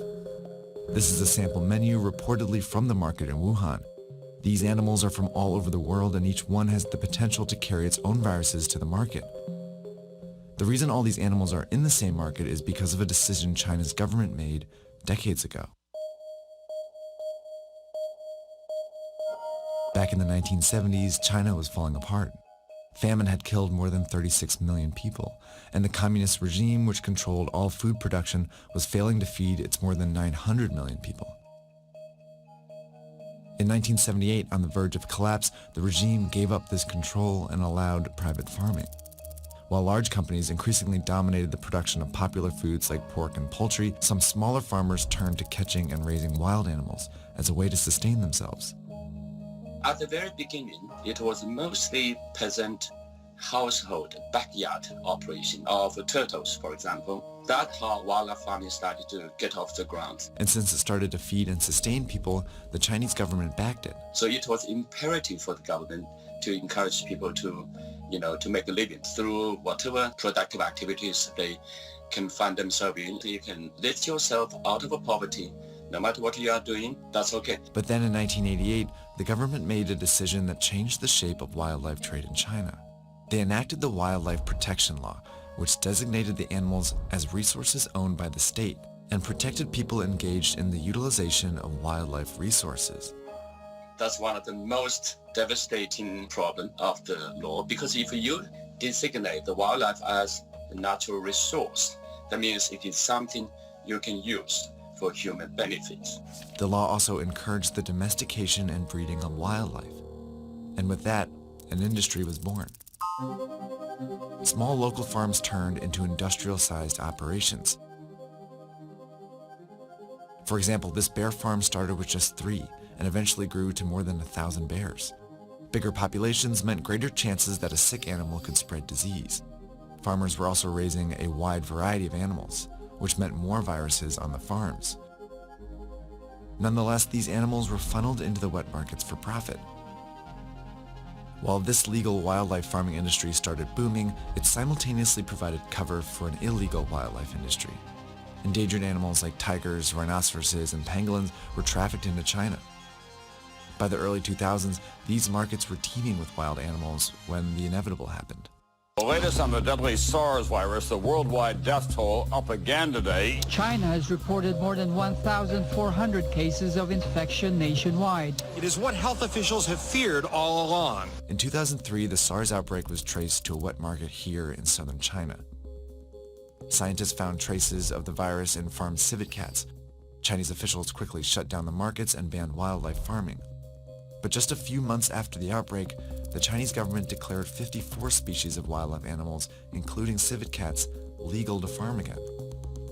This is a sample menu reportedly from the market in Wuhan. These animals are from all over the world, and each one has the potential to carry its own viruses to the market. The reason all these animals are in the same market is because of a decision China's government made decades ago. Back in the 1970s, China was falling apart. Famine had killed more than 36 million people, and the communist regime, which controlled all food production, was failing to feed its more than 900 million people. In 1978, on the verge of collapse, the regime gave up this control and allowed private farming. While large companies increasingly dominated the production of popular foods like pork and poultry, some smaller farmers turned to catching and raising wild animals as a way to sustain themselves. At the very beginning, it was mostly peasant household backyard operation of turtles, for example. That's how wildlife farming started to get off the ground. And since it started to feed and sustain people, the Chinese government backed it. So it was imperative for the government to encourage people to, to make a living through whatever productive activities they can find themselves in. You can lift yourself out of poverty. No matter what you are doing, that's okay. But then in 1988, the government made a decision that changed the shape of wildlife trade in China. They enacted the Wildlife Protection Law, which designated the animals as resources owned by the state and protected people engaged in the utilization of wildlife resources. That's one of the most devastating problems of the law, because if you designate the wildlife as a natural resource, that means it is something you can use for human benefits. The law also encouraged the domestication and breeding of wildlife. And with that, an industry was born. Small local farms turned into industrial-sized operations. For example, this bear farm started with just 3 and eventually grew to more than 1,000 bears. Bigger populations meant greater chances that a sick animal could spread disease. Farmers were also raising a wide variety of animals, which meant more viruses on the farms. Nonetheless, these animals were funneled into the wet markets for profit. While this legal wildlife farming industry started booming, it simultaneously provided cover for an illegal wildlife industry. Endangered animals like tigers, rhinoceroses, and pangolins were trafficked into China. By the early 2000s, these markets were teeming with wild animals when the inevitable happened. The latest on the deadly SARS virus, the worldwide death toll up again today. China has reported more than 1,400 cases of infection nationwide. It is what health officials have feared all along. In 2003, the SARS outbreak was traced to a wet market here in southern China. Scientists found traces of the virus in farmed civet cats. Chinese officials quickly shut down the markets and banned wildlife farming. But just a few months after the outbreak, the Chinese government declared 54 species of wildlife animals, including civet cats, legal to farm again.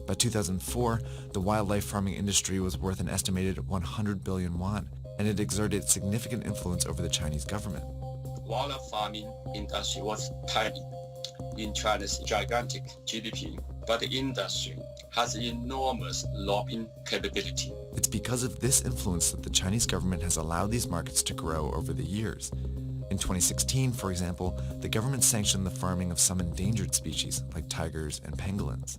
By 2004, the wildlife farming industry was worth an estimated 100 billion yuan, and it exerted significant influence over the Chinese government. Wildlife farming industry was tiny in China's gigantic GDP, but the industry has enormous lobbying capability. It's because of this influence that the Chinese government has allowed these markets to grow over the years. In 2016, for example, the government sanctioned the farming of some endangered species like tigers and pangolins.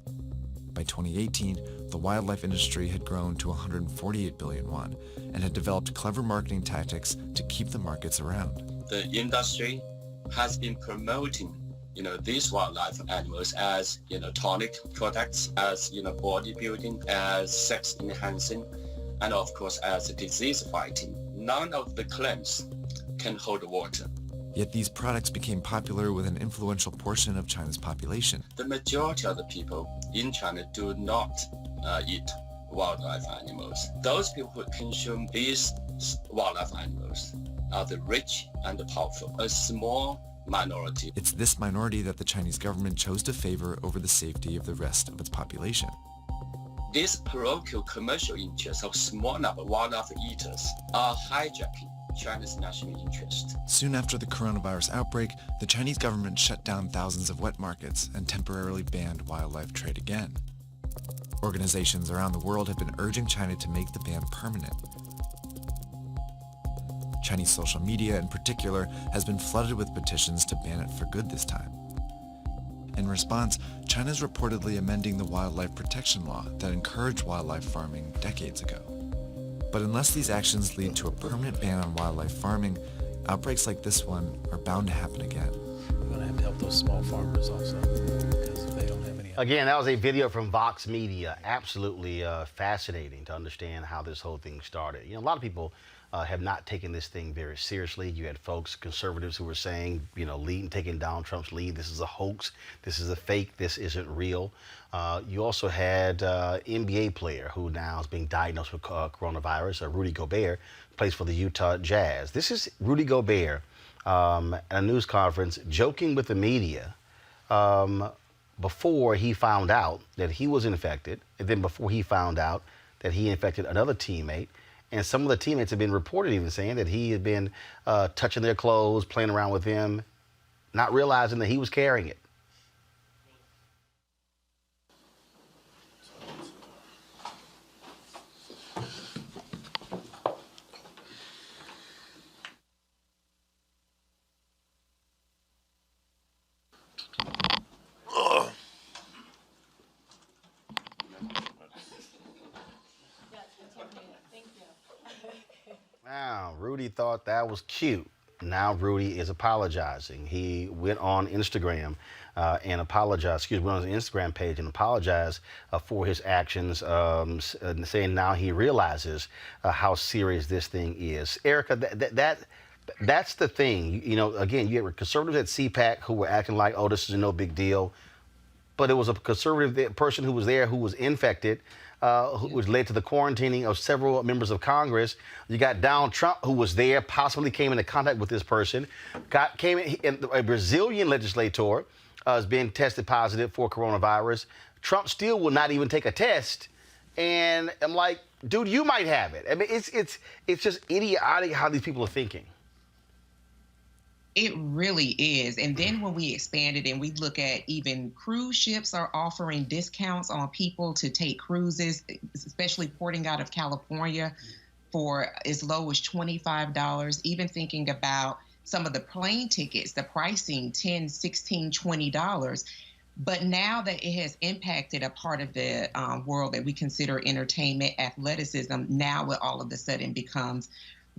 By 2018, the wildlife industry had grown to 148 billion yuan and had developed clever marketing tactics to keep the markets around. The industry has been promoting these wildlife animals as, tonic products, as, bodybuilding, as sex enhancing, and of course as disease fighting. None of the claims can hold water. Yet these products became popular with an influential portion of China's population. The majority of the people in China do not eat wildlife animals. Those people who consume these wildlife animals are the rich and the powerful. A small minority. It's this minority that the Chinese government chose to favor over the safety of the rest of its population. These parochial commercial interests of small number of wildlife eaters are hijacking China's national interest. Soon after the coronavirus outbreak, the Chinese government shut down thousands of wet markets and temporarily banned wildlife trade again. Organizations around the world have been urging China to make the ban permanent. Chinese social media in particular has been flooded with petitions to ban it for good this time. In response, China is reportedly amending the wildlife protection law that encouraged wildlife farming decades ago. But unless these actions lead to a permanent ban on wildlife farming, outbreaks like this one are bound to happen again. We're going to have to help those small farmers also, because they don't have any. Again, that was a video from Vox Media. Absolutely fascinating to understand how this whole thing started. You know, a lot of people have not taken this thing very seriously. You had folks, conservatives, who were saying, you know, taking Donald Trump's lead. This is a hoax. This is a fake. This isn't real. You also had NBA player who now is being diagnosed with coronavirus, Rudy Gobert, plays for the Utah Jazz. This is Rudy Gobert at a news conference joking with the media before he found out that he was infected, and then before he found out that he infected another teammate. And some of the teammates have been reported even saying that he had been touching their clothes, playing around with them, not realizing that he was carrying it. Wow, Rudy thought that was cute. Now Rudy is apologizing. He went on Instagram and apologized, went on his Instagram page and apologized for his actions, saying now he realizes how serious this thing is. Erica, that's the thing. You know, again, you had conservatives at CPAC who were acting like, oh, this is no big deal. But it was a conservative person who was there who was infected, which led to the quarantining of several members of Congress. You got Donald Trump, who was there, possibly came into contact with this person. A Brazilian legislator is being tested positive for coronavirus. Trump still will not even take a test. And I'm like, dude, you might have it. I mean, it's just idiotic how these people are thinking. It really is. And then when we expand it and we look at even cruise ships are offering discounts on people to take cruises, especially porting out of California, for as low as $25. Even thinking about some of the plane tickets, the pricing, $10, $16, $20. But now that it has impacted a part of the world that we consider entertainment, athleticism, now it all of a sudden becomes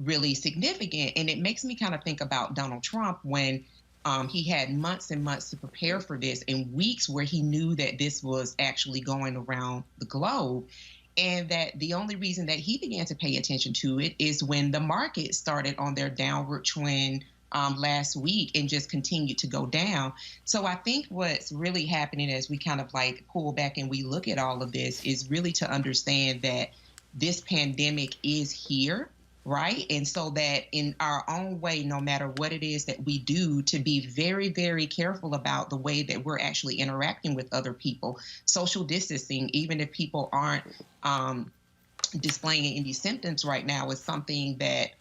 really significant. And it makes me kind of think about Donald Trump when he had months and months to prepare for this, and weeks where he knew that this was actually going around the globe. And that the only reason that he began to pay attention to it is when the market started on their downward trend last week and just continued to go down. So I think what's really happening as we kind of like pull back and we look at all of this is really to understand that this pandemic is here. Right. And so that in our own way, no matter what it is that we do, to be very, very careful about the way that we're actually interacting with other people. Social distancing, even if people aren't displaying any symptoms right now, is something that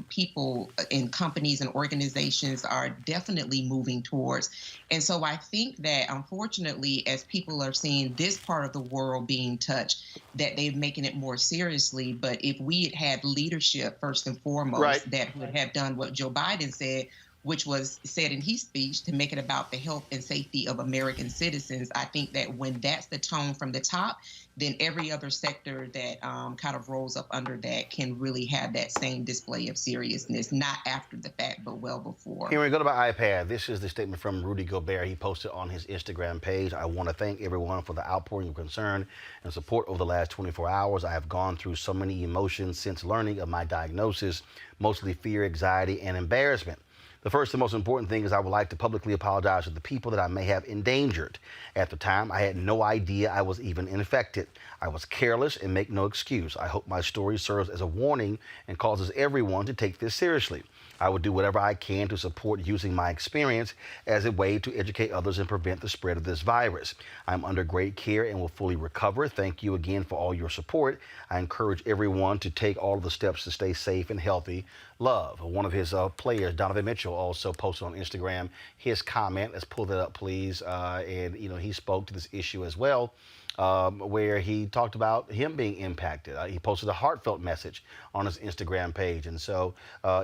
people in companies and organizations are definitely moving towards. And so I think that unfortunately, as people are seeing this part of the world being touched, that they're making it more seriously. But if we had had leadership first and foremost, that would have done what Joe Biden said, which was said in his speech, to make it about the health and safety of American citizens. I think that when that's the tone from the top, then every other sector that kind of rolls up under that can really have that same display of seriousness, not after the fact, but well before. Here we go to my iPad. This is the statement from Rudy Gobert. He posted on his Instagram page. I want to thank everyone for the outpouring of concern and support over the last 24 hours. I have gone through so many emotions since learning of my diagnosis, mostly fear, anxiety, and embarrassment. The first and most important thing is I would like to publicly apologize to the people that I may have endangered. At the time, I had no idea I was even infected. I was careless and make no excuse. I hope my story serves as a warning and causes everyone to take this seriously. I will do whatever I can to support using my experience as a way to educate others and prevent the spread of this virus. I'm under great care and will fully recover. Thank you again for all your support. I encourage everyone to take all of the steps to stay safe and healthy. Love. One of his players, Donovan Mitchell, also posted on Instagram his comment. Let's pull that up, please. And, you know, he spoke to this issue as well. where he talked about him being impacted. He posted a heartfelt message on his Instagram page, and so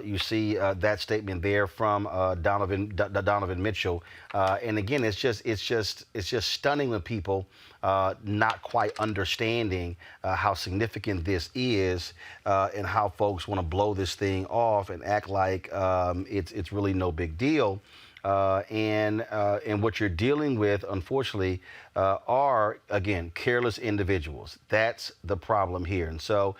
you see that statement there from Donovan Mitchell. And again, it's just stunning when people not quite understanding how significant this is, and how folks want to blow this thing off and act like it's really no big deal. And what you're dealing with, unfortunately, are, again, careless individuals. That's the problem here. And so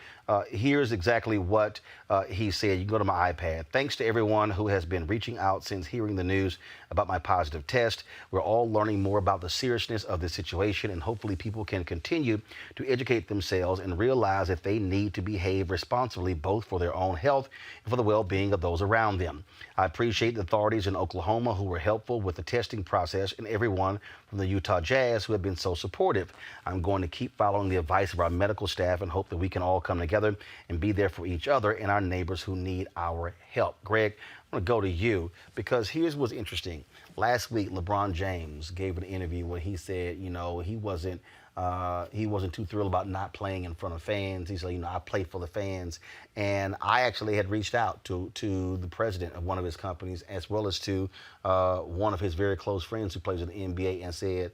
here's exactly what he said. You can go to my iPad. Thanks to everyone who has been reaching out since hearing the news about my positive test. We're all learning more about the seriousness of the situation, and hopefully people can continue to educate themselves and realize that they need to behave responsibly, both for their own health and for the well-being of those around them. I appreciate the authorities in Oklahoma who were helpful with the testing process, and everyone from the Utah Jazz who have been so supportive. I'm going to keep following the advice of our medical staff and hope that we can all come together and be there for each other and our neighbors who need our help. Greg, I'm going to go to you, because here's what's interesting. Last week, LeBron James gave an interview where he said, you know, he wasn't too thrilled about not playing in front of fans. He said, you know, I play for the fans. And I actually had reached out to the president of one of his companies, as well as to one of his very close friends who plays in the NBA, and said,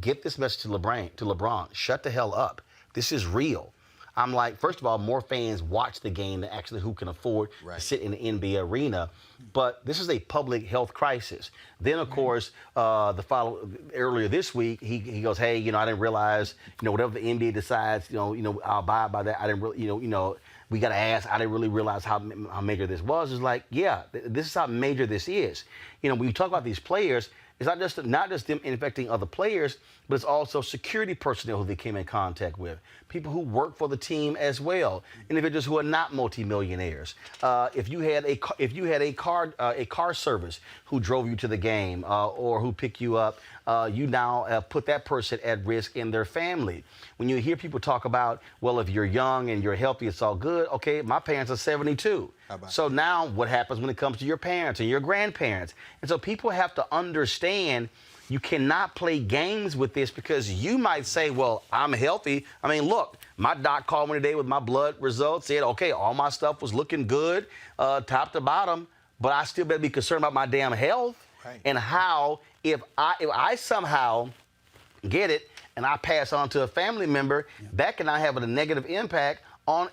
get this message to LeBron. Shut the hell up. This is real. I'm like, first of all, more fans watch the game than actually who can afford to sit in the NBA arena. But this is a public health crisis. Then, of course, earlier this week, he goes, hey, you know, I didn't realize, you know, whatever the NBA decides, you know, I'll abide by that. I didn't really, you know, we got to ask. I didn't really realize how major this was. It's like, yeah, this is how major this is. You know, when you talk about these players, it's not just them infecting other players, but it's also security personnel who they came in contact with, people who work for the team as well, individuals who are not multimillionaires. If you had a car service who drove you to the game or who picked you up, you now put that person at risk in their family. When you hear people talk about, well, if you're young and you're healthy, it's all good. Okay, my parents are 72. So now what happens when it comes to your parents and your grandparents? And so people have to understand you cannot play games with this, because you might say, well, I'm healthy. I mean, look, my doc called me today with my blood results, said, okay, all my stuff was looking good, top to bottom, but I still better be concerned about my damn health. And how, if I somehow get it and I pass on to a family member, that can now have a negative impact on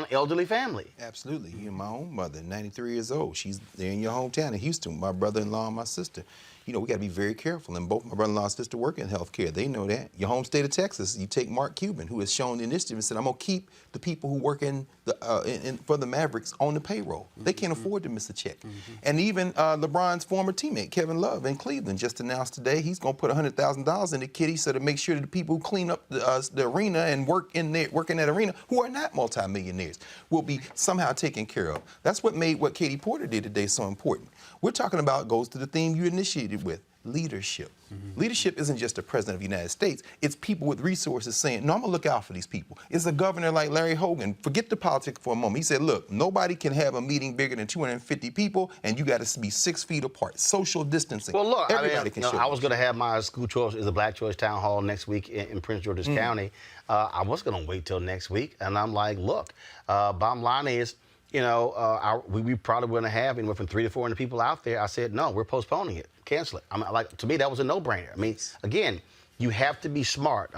elderly family. Absolutely. You know, my own mother, 93 years old. She's there in your hometown in Houston. My brother-in-law and my sister. You know, we got to be very careful. And both my brother-in-law and sister work in healthcare. They know that. Your home state of Texas, you take Mark Cuban, who has shown the initiative and said, I'm going to keep the people who work for the Mavericks on the payroll. They can't afford to miss a check. And even LeBron's former teammate, Kevin Love in Cleveland, just announced today he's going to put $100,000 in the kitty so to make sure that the people who clean up the arena and work in that arena, who are not multimillionaires, will be somehow taken care of. That's what made what Katie Porter did today so important. We're talking about, goes to the theme you initiated with, leadership. Leadership isn't just the president of the United States. It's people with resources saying, no, I'm going to look out for these people. It's a governor like Larry Hogan. Forget the politics for a moment. He said, look, nobody can have a meeting bigger than 250 people, and you got to be 6 feet apart. Social distancing. Well, look, everybody can show I was going to have my school choice is a Black Choice Town Hall next week in Prince George's County. I was going to wait till next week, and I'm like, look, bottom line is, you know, we probably wouldn't have anywhere from 300 to 400 people out there. I said, no, we're postponing it. Cancel it. I mean, like, to me, that was a no-brainer. I mean, again, you have to be smart.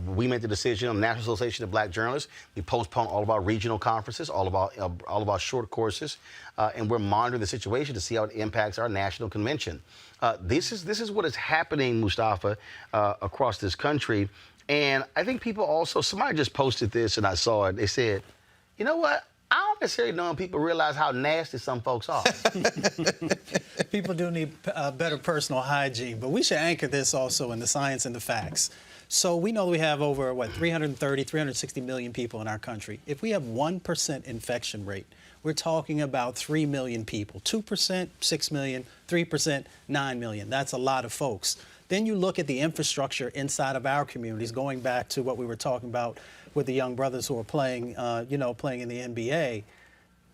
We made the decision on the National Association of Black Journalists. We postponed all of our regional conferences, all of our short courses, and we're monitoring the situation to see how it impacts our national convention. This is what is happening, Mustafa, across this country. And I think people also, somebody just posted this and I saw it. They said, you know what? I don't necessarily know if people realize how nasty some folks are. People do need better personal hygiene, but we should anchor this also in the science and the facts. So we know we have over, 360 million people in our country. If we have 1% infection rate, we're talking about 3 million people. 2%, 6 million, 3%, 9 million. That's a lot of folks. Then you look at the infrastructure inside of our communities, going back to what we were talking about with the young brothers who are playing, playing in the NBA.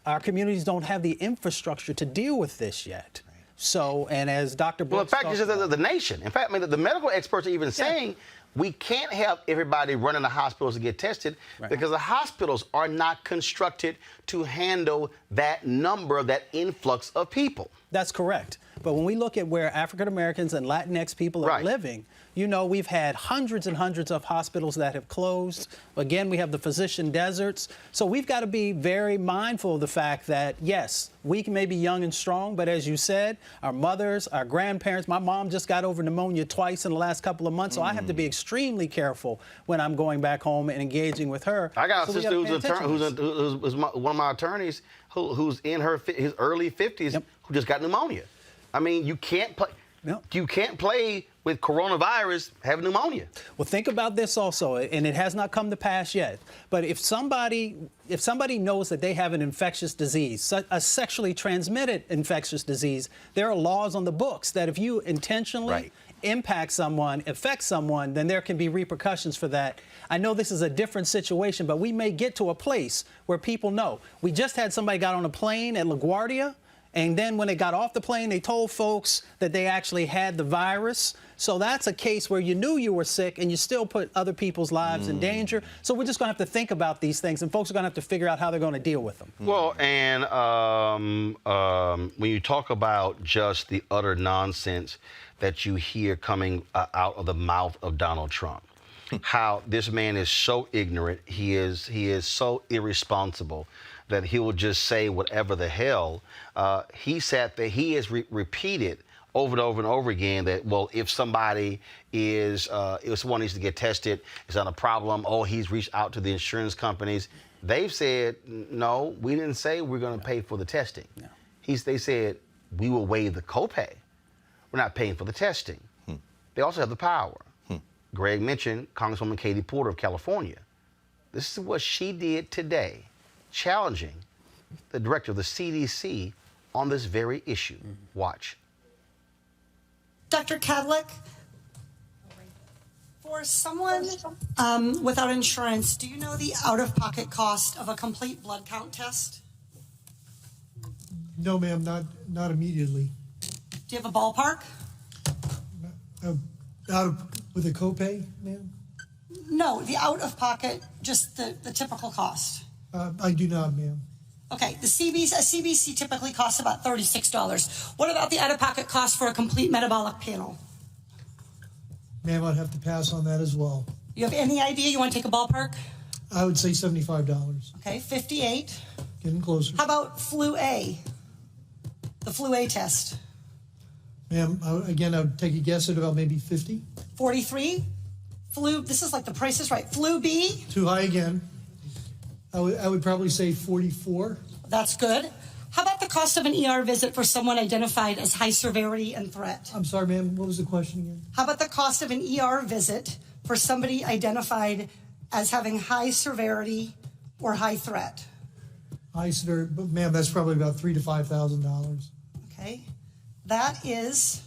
Our communities don't have the infrastructure to deal with this yet. So, and as Dr. Brooks, well, in fact, it's just the nation. In fact, I mean, the medical experts are even saying We can't have everybody running to hospitals to get tested because the hospitals are not constructed to handle that number, that influx of people. That's correct. But when we look at where African Americans and Latinx people are living, you know, we've had hundreds and hundreds of hospitals that have closed. Again, we have the physician deserts. So we've got to be very mindful of the fact that, yes, we may be young and strong, but as you said, our mothers, our grandparents, my mom just got over pneumonia twice in the last couple of months, so I have to be extremely careful when I'm going back home and engaging with her. I got a sister who's one of my attorneys who's in his early 50s who just got pneumonia. I mean, you can't play. You can't play with coronavirus having pneumonia. Well, think about this also, and it has not come to pass yet. But if somebody knows that they have an infectious disease, a sexually transmitted infectious disease, there are laws on the books that if you intentionally impact someone, affect someone, then there can be repercussions for that. I know this is a different situation, but we may get to a place where people know. We just had somebody got on a plane at LaGuardia, and then when they got off the plane, they told folks that they actually had the virus. So that's a case where you knew you were sick and you still put other people's lives in danger. So we're just going to have to think about these things, and folks are going to have to figure out how they're going to deal with them. Well, and when you talk about just the utter nonsense that you hear coming out of the mouth of Donald Trump, how this man is so ignorant, he is so irresponsible that he will just say whatever the hell. He sat there, he has repeated over and over and over again that, well, if somebody if someone needs to get tested, it's not a problem. Oh, he's reached out to the insurance companies. They've said, no, we didn't say we're going to pay for the testing. No. They said, we will waive the copay. We're not paying for the testing. They also have the power. Greg mentioned Congresswoman Katie Porter of California. This is what she did today, challenging the director of the CDC on this very issue. Watch. Dr. Kadlec, for someone without insurance, do you know the out-of-pocket cost of a complete blood count test? No, ma'am, not immediately. Do you have a ballpark? With a copay, ma'am? No, the out-of-pocket, just the typical cost. I do not, ma'am. Okay, a CBC typically costs about $36. What about the out-of-pocket cost for a complete metabolic panel? Ma'am, I'd have to pass on that as well. You have any idea? You want to take a ballpark? I would say $75. Okay, $58. Getting closer. How about flu A? The flu A test. Ma'am, again, I would take a guess at about maybe 50. 43. Flu, this is like the Price is Right. Flu B. Too high again. I would probably say 44. That's good. How about the cost of an ER visit for someone identified as high severity and threat? I'm sorry, ma'am, what was the question again? How about the cost of an ER visit for somebody identified as having high severity or high threat? High severity, but ma'am, that's probably about $3,000 to $5,000. Okay. That is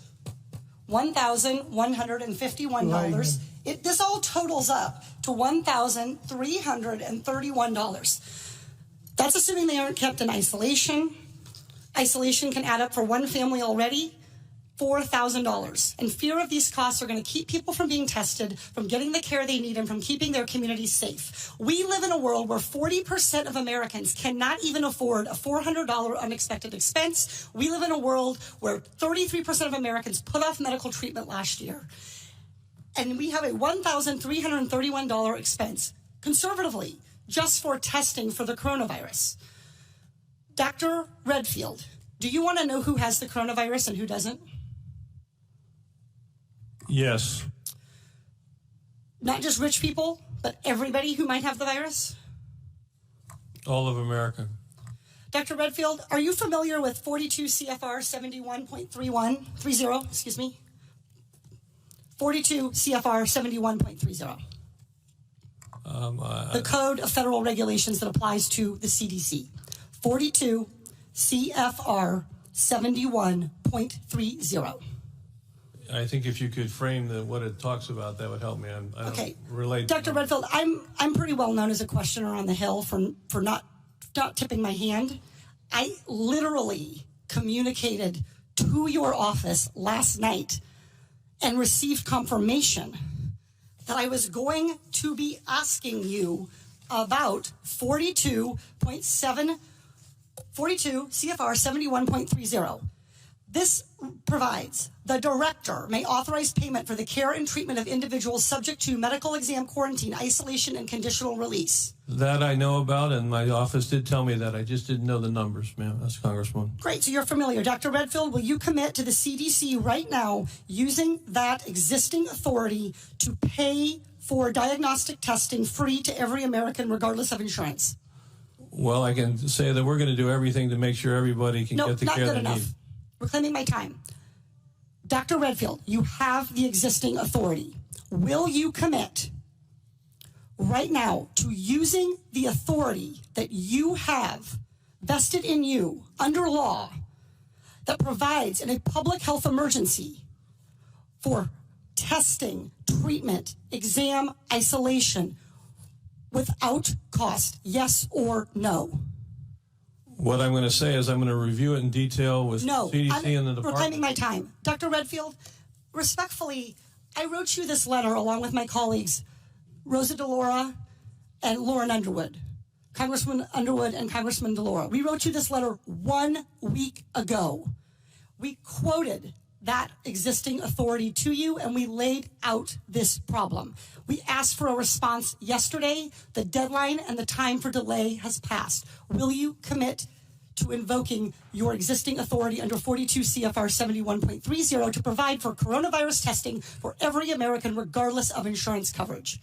$1,151. This all totals up to $1,331. That's assuming they aren't kept in isolation. Isolation can add up for one family already, $4,000. And fear of these costs are going to keep people from being tested, from getting the care they need, and from keeping their communities safe. We live in a world where 40% of Americans cannot even afford a $400 unexpected expense. We live in a world where 33% of Americans put off medical treatment last year. And we have a $1,331 expense, conservatively, just for testing for the coronavirus. Dr. Redfield, do you want to know who has the coronavirus and who doesn't? Yes. Not just rich people, but everybody who might have the virus? All of America. Dr. Redfield, are you familiar with 42 CFR 71.30, excuse me? 42 CFR 71.30. The Code of Federal Regulations that applies to the CDC. 42 CFR 71.30. I think if you could frame what it talks about, that would help me. I Okay. don't relate. Dr. Redfield, I'm pretty well known as a questioner on the Hill for not tipping my hand. I literally communicated to your office last night and received confirmation that I was going to be asking you about 42 CFR 71.30. This provides the director may authorize payment for the care and treatment of individuals subject to medical exam, quarantine, isolation, and conditional release. That I know about, and my office did tell me that. I just didn't know the numbers, ma'am. That's Congresswoman. Great, so you're familiar. Dr. Redfield, will you commit to the CDC right now using that existing authority to pay for diagnostic testing free to every American regardless of insurance? Well, I can say that we're going to do everything to make sure everybody can get the care they need. Reclaiming my time. Dr. Redfield, you have the existing authority. Will you commit right now to using the authority that you have vested in you under law that provides in a public health emergency for testing, treatment, exam, isolation without cost, yes or no? What I'm going to say is I'm going to review it in detail with CDC and the department. Reclaiming my time. Dr. Redfield, respectfully, I wrote you this letter along with my colleagues, Rosa DeLaura and Lauren Underwood, Congressman Underwood and Congressman DeLaura. We wrote you this letter 1 week ago. We quoted that existing authority to you, and we laid out this problem. We asked for a response yesterday. The deadline and the time for delay has passed. Will you commit to invoking your existing authority under 42 CFR 71.30 to provide for coronavirus testing for every American, regardless of insurance coverage?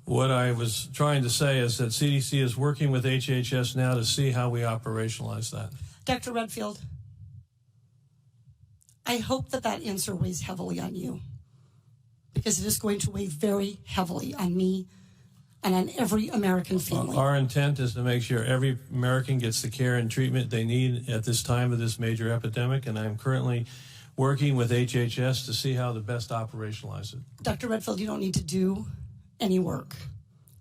What I was trying to say is that CDC is working with HHS now to see how we operationalize that. Dr. Redfield, I hope that that answer weighs heavily on you, because it is going to weigh very heavily on me and on every American family. Our intent is to make sure every American gets the care and treatment they need at this time of this major epidemic, and I'm currently working with HHS to see how to best operationalize it. Dr. Redfield, you don't need to do any work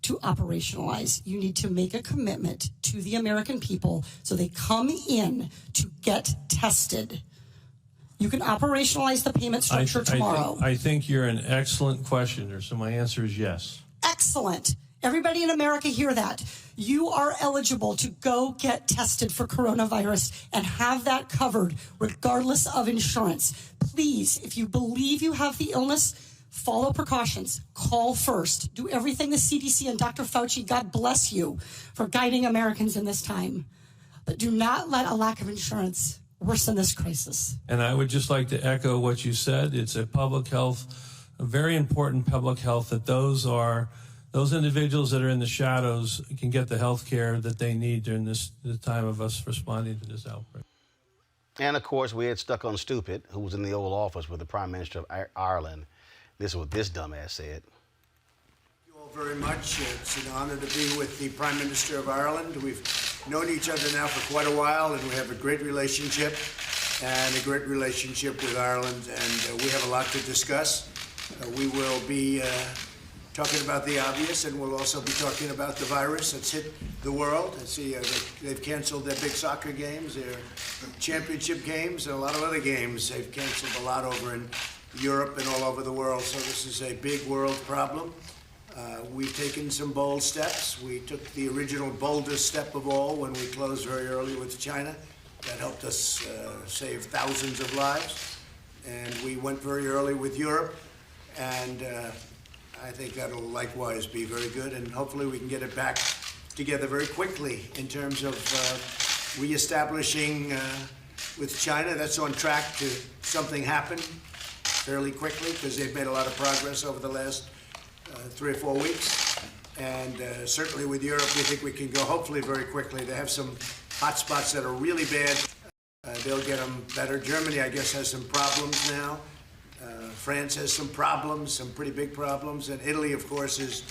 to operationalize. You need to make a commitment to the American people so they come in to get tested. You can operationalize the payment structure tomorrow. I think you're an excellent questioner, so my answer is yes. Excellent. Everybody in America hear that. You are eligible to go get tested for coronavirus and have that covered regardless of insurance. Please, if you believe you have the illness, follow precautions. Call first. Do everything the CDC and Dr. Fauci, God bless you, for guiding Americans in this time. But do not let a lack of insurance worsen this crisis. And I would just like to echo what you said. It's a public health, a very important public health, that those individuals that are in the shadows can get the health care that they need during the time of us responding to this outbreak. And, of course, we had stuck on Stupid, who was in the Oval Office with the Prime Minister of Ireland. This is what this dumbass said. Thank you all very much. It's an honor to be with the Prime Minister of Ireland. We've known each other now for quite a while, and we have a great relationship with Ireland, and we have a lot to discuss. We will be talking about the obvious, and we'll also be talking about the virus that's hit the world. I see they've canceled their big soccer games, their championship games, and a lot of other games. They've canceled a lot over in Europe and all over the world, so this is a big world problem. We've taken some bold steps. We took the original boldest step of all when we closed very early with China. That helped us save thousands of lives. And we went very early with Europe, and I think that'll likewise be very good, and hopefully we can get it back together very quickly in terms of reestablishing with China. That's on track to something happen fairly quickly, because they've made a lot of progress over the last 3 or 4 weeks. And certainly with Europe, we think we can go hopefully very quickly. They have some hot spots that are really bad. They'll get them better. Germany, I guess, has some problems now. France has some problems, some pretty big problems. And Italy, of course, is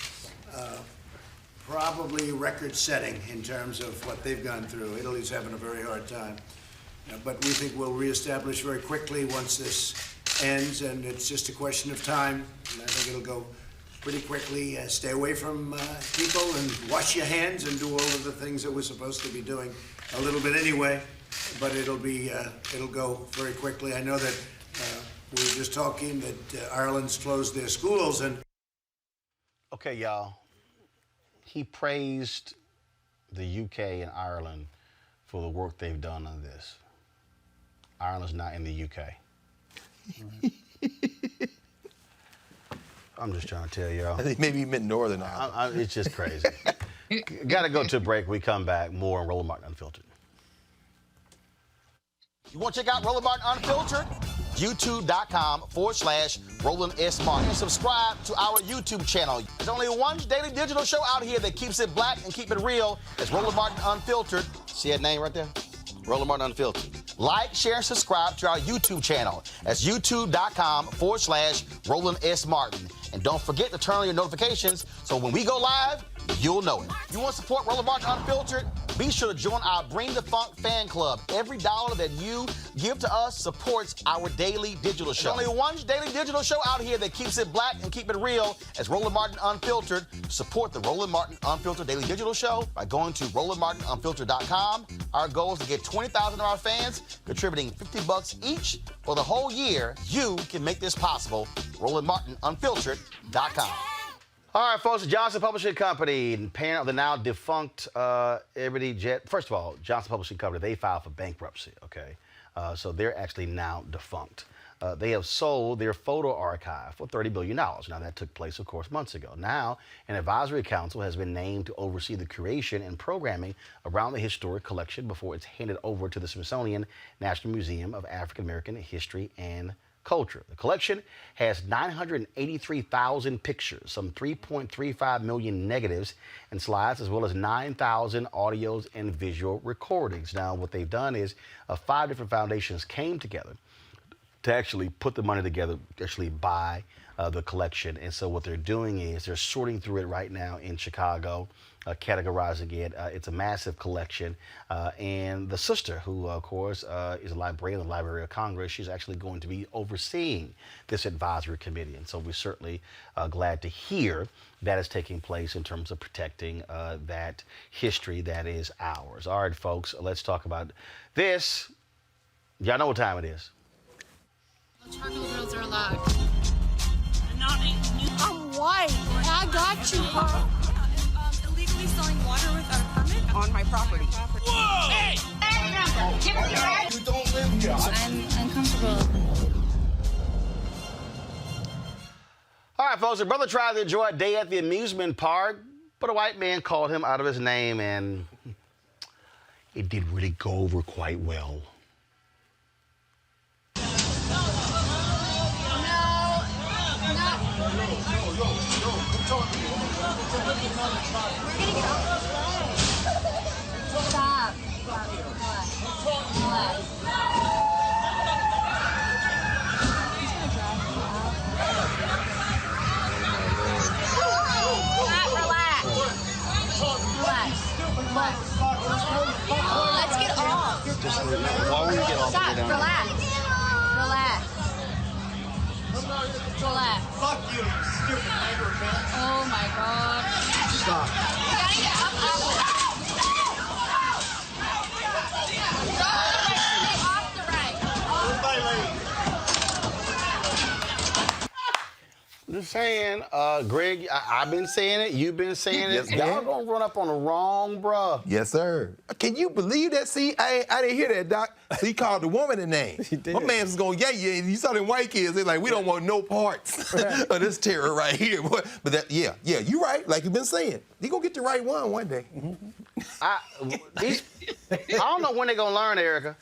probably record-setting in terms of what they've gone through. Italy's having a very hard time. But we think we'll reestablish very quickly once this ends, and it's just a question of time. And I think it'll go pretty quickly. Stay away from people and wash your hands and do all of the things that we're supposed to be doing a little bit anyway. But it'll go very quickly. I know that we were just talking that Ireland's closed their schools, and Okay, y'all. He praised the UK and Ireland for the work they've done on this. Ireland's not in the UK. I'm just trying to tell y'all. I think maybe he meant Northern Ireland. It's just crazy. Got to go to a break. We come back. More on Roland Martin Unfiltered. You want to check out Roland Martin Unfiltered? YouTube.com/Roland S. Martin. And subscribe to our YouTube channel. There's only one daily digital show out here that keeps it black and keep it real. It's Roland Martin Unfiltered. See that name right there? Roland Martin Unfiltered. Like, share, and subscribe to our YouTube channel. That's youtube.com/Roland S. Martin. And don't forget to turn on your notifications so when we go live, you'll know it. You want to support Roland Martin Unfiltered? Be sure to join our Bring the Funk fan club. Every dollar that you give to us supports our daily digital show. There's only one daily digital show out here that keeps it black and keep it real. It's Roland Martin Unfiltered. Support the Roland Martin Unfiltered daily digital show by going to RolandMartinUnfiltered.com. Our goal is to get 20,000 of our fans contributing $50 each for the whole year. You can make this possible. RolandMartinUnfiltered.com. All right, folks, Johnson Publishing Company, parent of the now defunct Ebony Jet. First of all, Johnson Publishing Company, they filed for bankruptcy, okay? So they're actually now defunct. They have sold their photo archive for $30 billion. Now, that took place, of course, months ago. Now, an advisory council has been named to oversee the curation and programming around the historic collection before it's handed over to the Smithsonian National Museum of African American History and Culture. The collection has 983,000 pictures, some 3.35 million negatives and slides, as well as 9,000 audios and visual recordings. Now, what they've done is 5 different foundations came together to actually put the money together, actually buy the collection. And so what they're doing is they're sorting through it right now in Chicago, categorizing it. It's a massive collection. And the sister, who, of course, is a librarian in the Library of Congress, she's actually going to be overseeing this advisory committee. And so we're certainly glad to hear that is taking place in terms of protecting that history that is ours. All right, folks, let's talk about this. Y'all know what time it is. Charcoal grills are allowed. I'm white. I got you, huh? Illegally selling water without a permit On my property. Whoa! Hey! You don't live here. I'm uncomfortable. All right, folks, a brother tried to enjoy a day at the amusement park, but a white man called him out of his name, and it didn't really go over quite well. Stop. Relax. Let's get off. Why would we get off? Stop. Relax. Fuck you, stupid neighbor, man. Oh my God. Stop. You gotta get up off the right. Just saying, Greg, I've been saying it, you've been saying it. Yes, Y'all man. gonna run up on the wrong bruh. Yes, sir. Can you believe that? See, I didn't hear that, Doc. So he called the woman a name. He did. My man was going, yeah. You saw them white kids. They're like, we don't want no parts of this terror right here. But that, yeah, you're right. Like you've been saying, he gonna get the right one day. I don't know when they're gonna learn, Erica.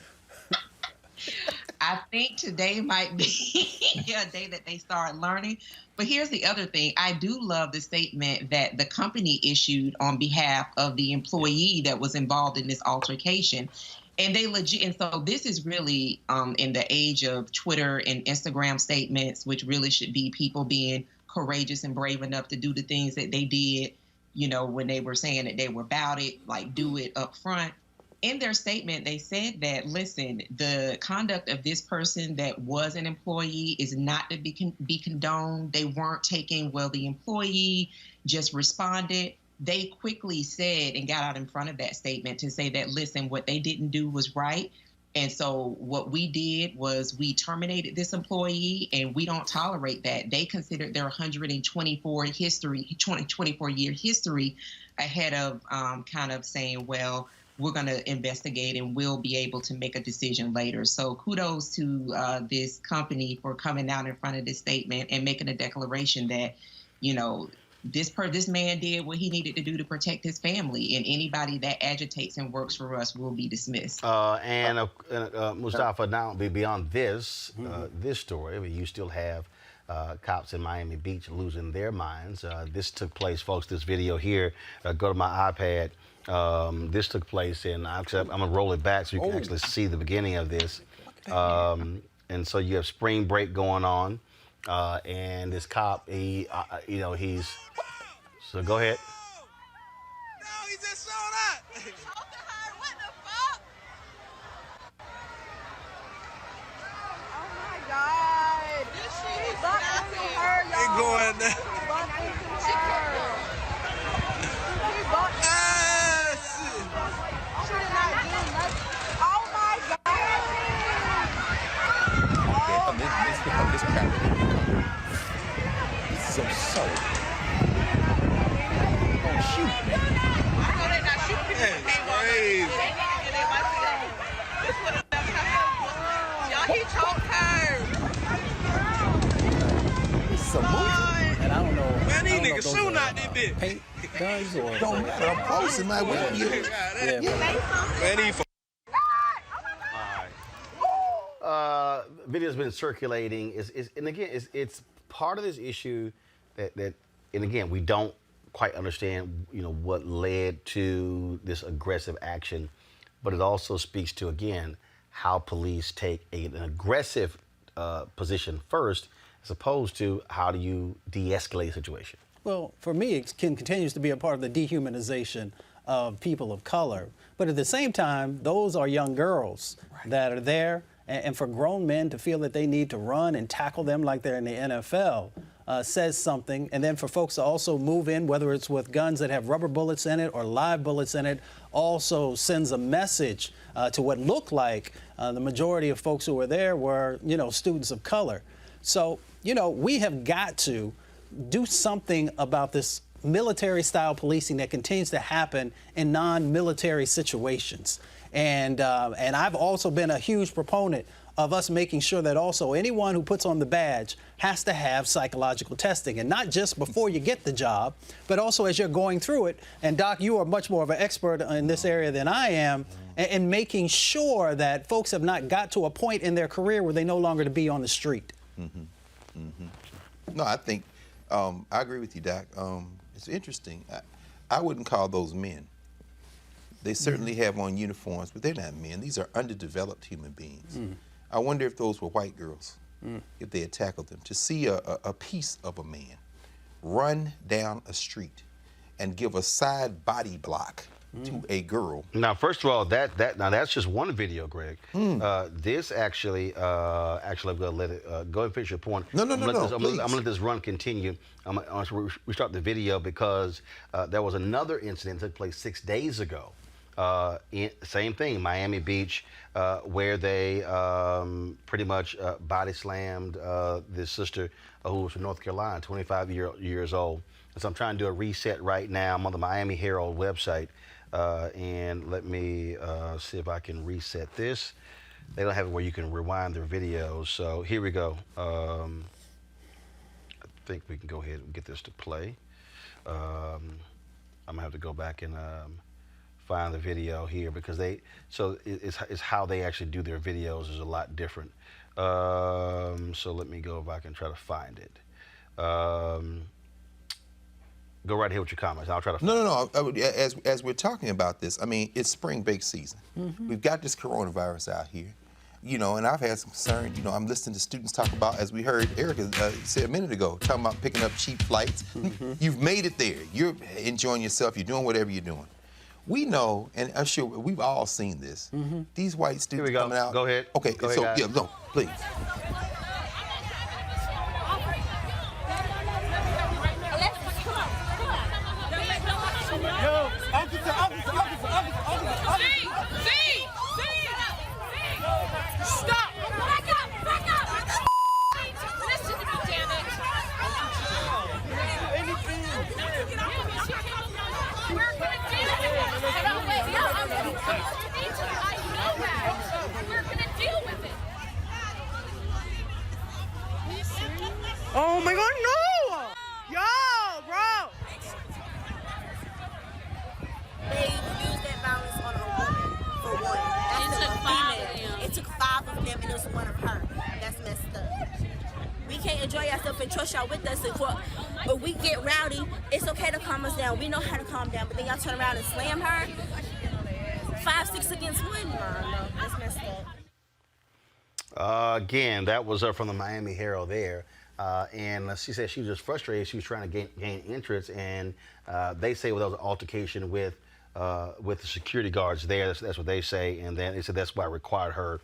I think today might be a day that they start learning. But here's the other thing. I do love the statement that the company issued on behalf of the employee that was involved in this altercation. And they legit, and so this is really in the age of Twitter and Instagram statements, which really should be people being courageous and brave enough to do the things that they did, you know, when they were saying that they were about it, like do it up front. In their statement, they said that, listen, the conduct of this person that was an employee is not to be condoned. They weren't taking, well, the employee just responded. They quickly said and got out in front of that statement to say that, listen, what they didn't do was right. And so what we did was we terminated this employee, and we don't tolerate that. They considered their 24-year history ahead of kind of saying, well, we're going to investigate and we'll be able to make a decision later. So kudos to this company for coming out in front of this statement and making a declaration that, you know, this man did what he needed to do to protect his family, and anybody that agitates and works for us will be dismissed. Mustafa, now beyond this, this story, I mean, you still have cops in Miami Beach losing their minds. This took place, folks, this video here, go to my iPad. This took place in, I'm gonna roll it back so you can actually see the beginning of this. And so you have spring break going on, and this cop, he's, so go ahead. No, he just showed up. What the fuck? Oh my God. This shit is nothing. He going there. This is absurd. Don't shoot, man. He choked her. It's a movie. And I don't know. Man, these niggas shooting out this bitch. Paint guns or don't matter. I'm close in my way. Video's been circulating, and again, it's part of this issue that, and again, we don't quite understand, what led to this aggressive action, but it also speaks to, again, how police take an aggressive position first, as opposed to how do you de-escalate a situation. Well, for me, it continues to be a part of the dehumanization of people of color. But at the same time, those are young girls that are there. And for grown men to feel that they need to run and tackle them like they're in the NFL says something. And then for folks to also move in, whether it's with guns that have rubber bullets in it or live bullets in it, also sends a message to what looked like the majority of folks who were there were, students of color. So, we have got to do something about this military-style policing that continues to happen in non-military situations. And I've also been a huge proponent of us making sure that also anyone who puts on the badge has to have psychological testing, and not just before you get the job, but also as you're going through it. And Doc, you are much more of an expert in this area than I am, in making sure that folks have not got to a point in their career where they no longer to be on the street. No, I think, I agree with you, Doc. It's interesting. I wouldn't call those men. They certainly have on uniforms, but they're not men. These are underdeveloped human beings. I wonder if those were white girls, if they had tackled them. To see a piece of a man run down a street and give a side body block to a girl. Now, first of all, that's just one video, Greg. This actually, I'm gonna let it go ahead and finish your point. No, I'm gonna let this run continue. I'm gonna restart the video because there was another incident that took place 6 days ago. Same thing, Miami Beach, where they pretty much body slammed this sister who was from North Carolina, 25 years old. And so I'm trying to do a reset right now. I'm on the Miami Herald website, and let me see if I can reset this. They don't have it where you can rewind their videos, so here we go. I think we can go ahead and get this to play. I'm gonna have to go back and find the video here because it's how they actually do their videos is a lot different. So let me go back and try to find it. Go right here with your comments. I'll try to find it. As we're talking about this, I mean, it's spring break season. We've got this coronavirus out here, and I've had some concern. I'm listening to students talk about, as we heard Erica say a minute ago, talking about picking up cheap flights. You've made it there. You're enjoying yourself. You're doing whatever you're doing. We know, and I'm sure we've all seen this. These white students coming out. Go ahead. Okay, go ahead, yeah, no, please. Yo, officer. yourself and trust y'all with us. If we get rowdy, it's okay to calm us down. We know how to calm down, but then y'all turn around and slam her. 5-6 against 1? No, that's messed up. Again, that was from the Miami Herald there. And she said she was just frustrated. She was trying to gain interest, and they say there was an altercation with the security guards there. That's what they say, and then they said that's why it required her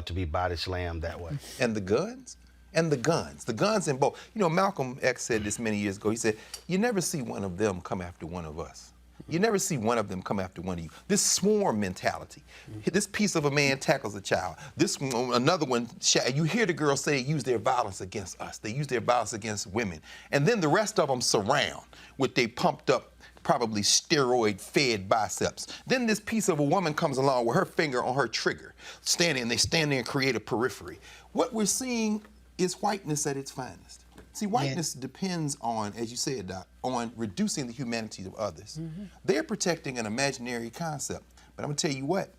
to be body slammed that way. And the guns? And the guns in both. You know, Malcolm X said this many years ago. He said, you never see one of them come after one of us. You never see one of them come after one of you. This swarm mentality. This piece of a man tackles a child. This one, another one, you hear the girls say they use their violence against us. They use their violence against women. And then the rest of them surround with they pumped up, probably steroid-fed biceps. Then this piece of a woman comes along with her finger on her trigger, they stand there and create a periphery. What we're seeing is whiteness at its finest. See, whiteness depends on, as you said, Doc, on reducing the humanity of others. They're protecting an imaginary concept. But I'm going to tell you what,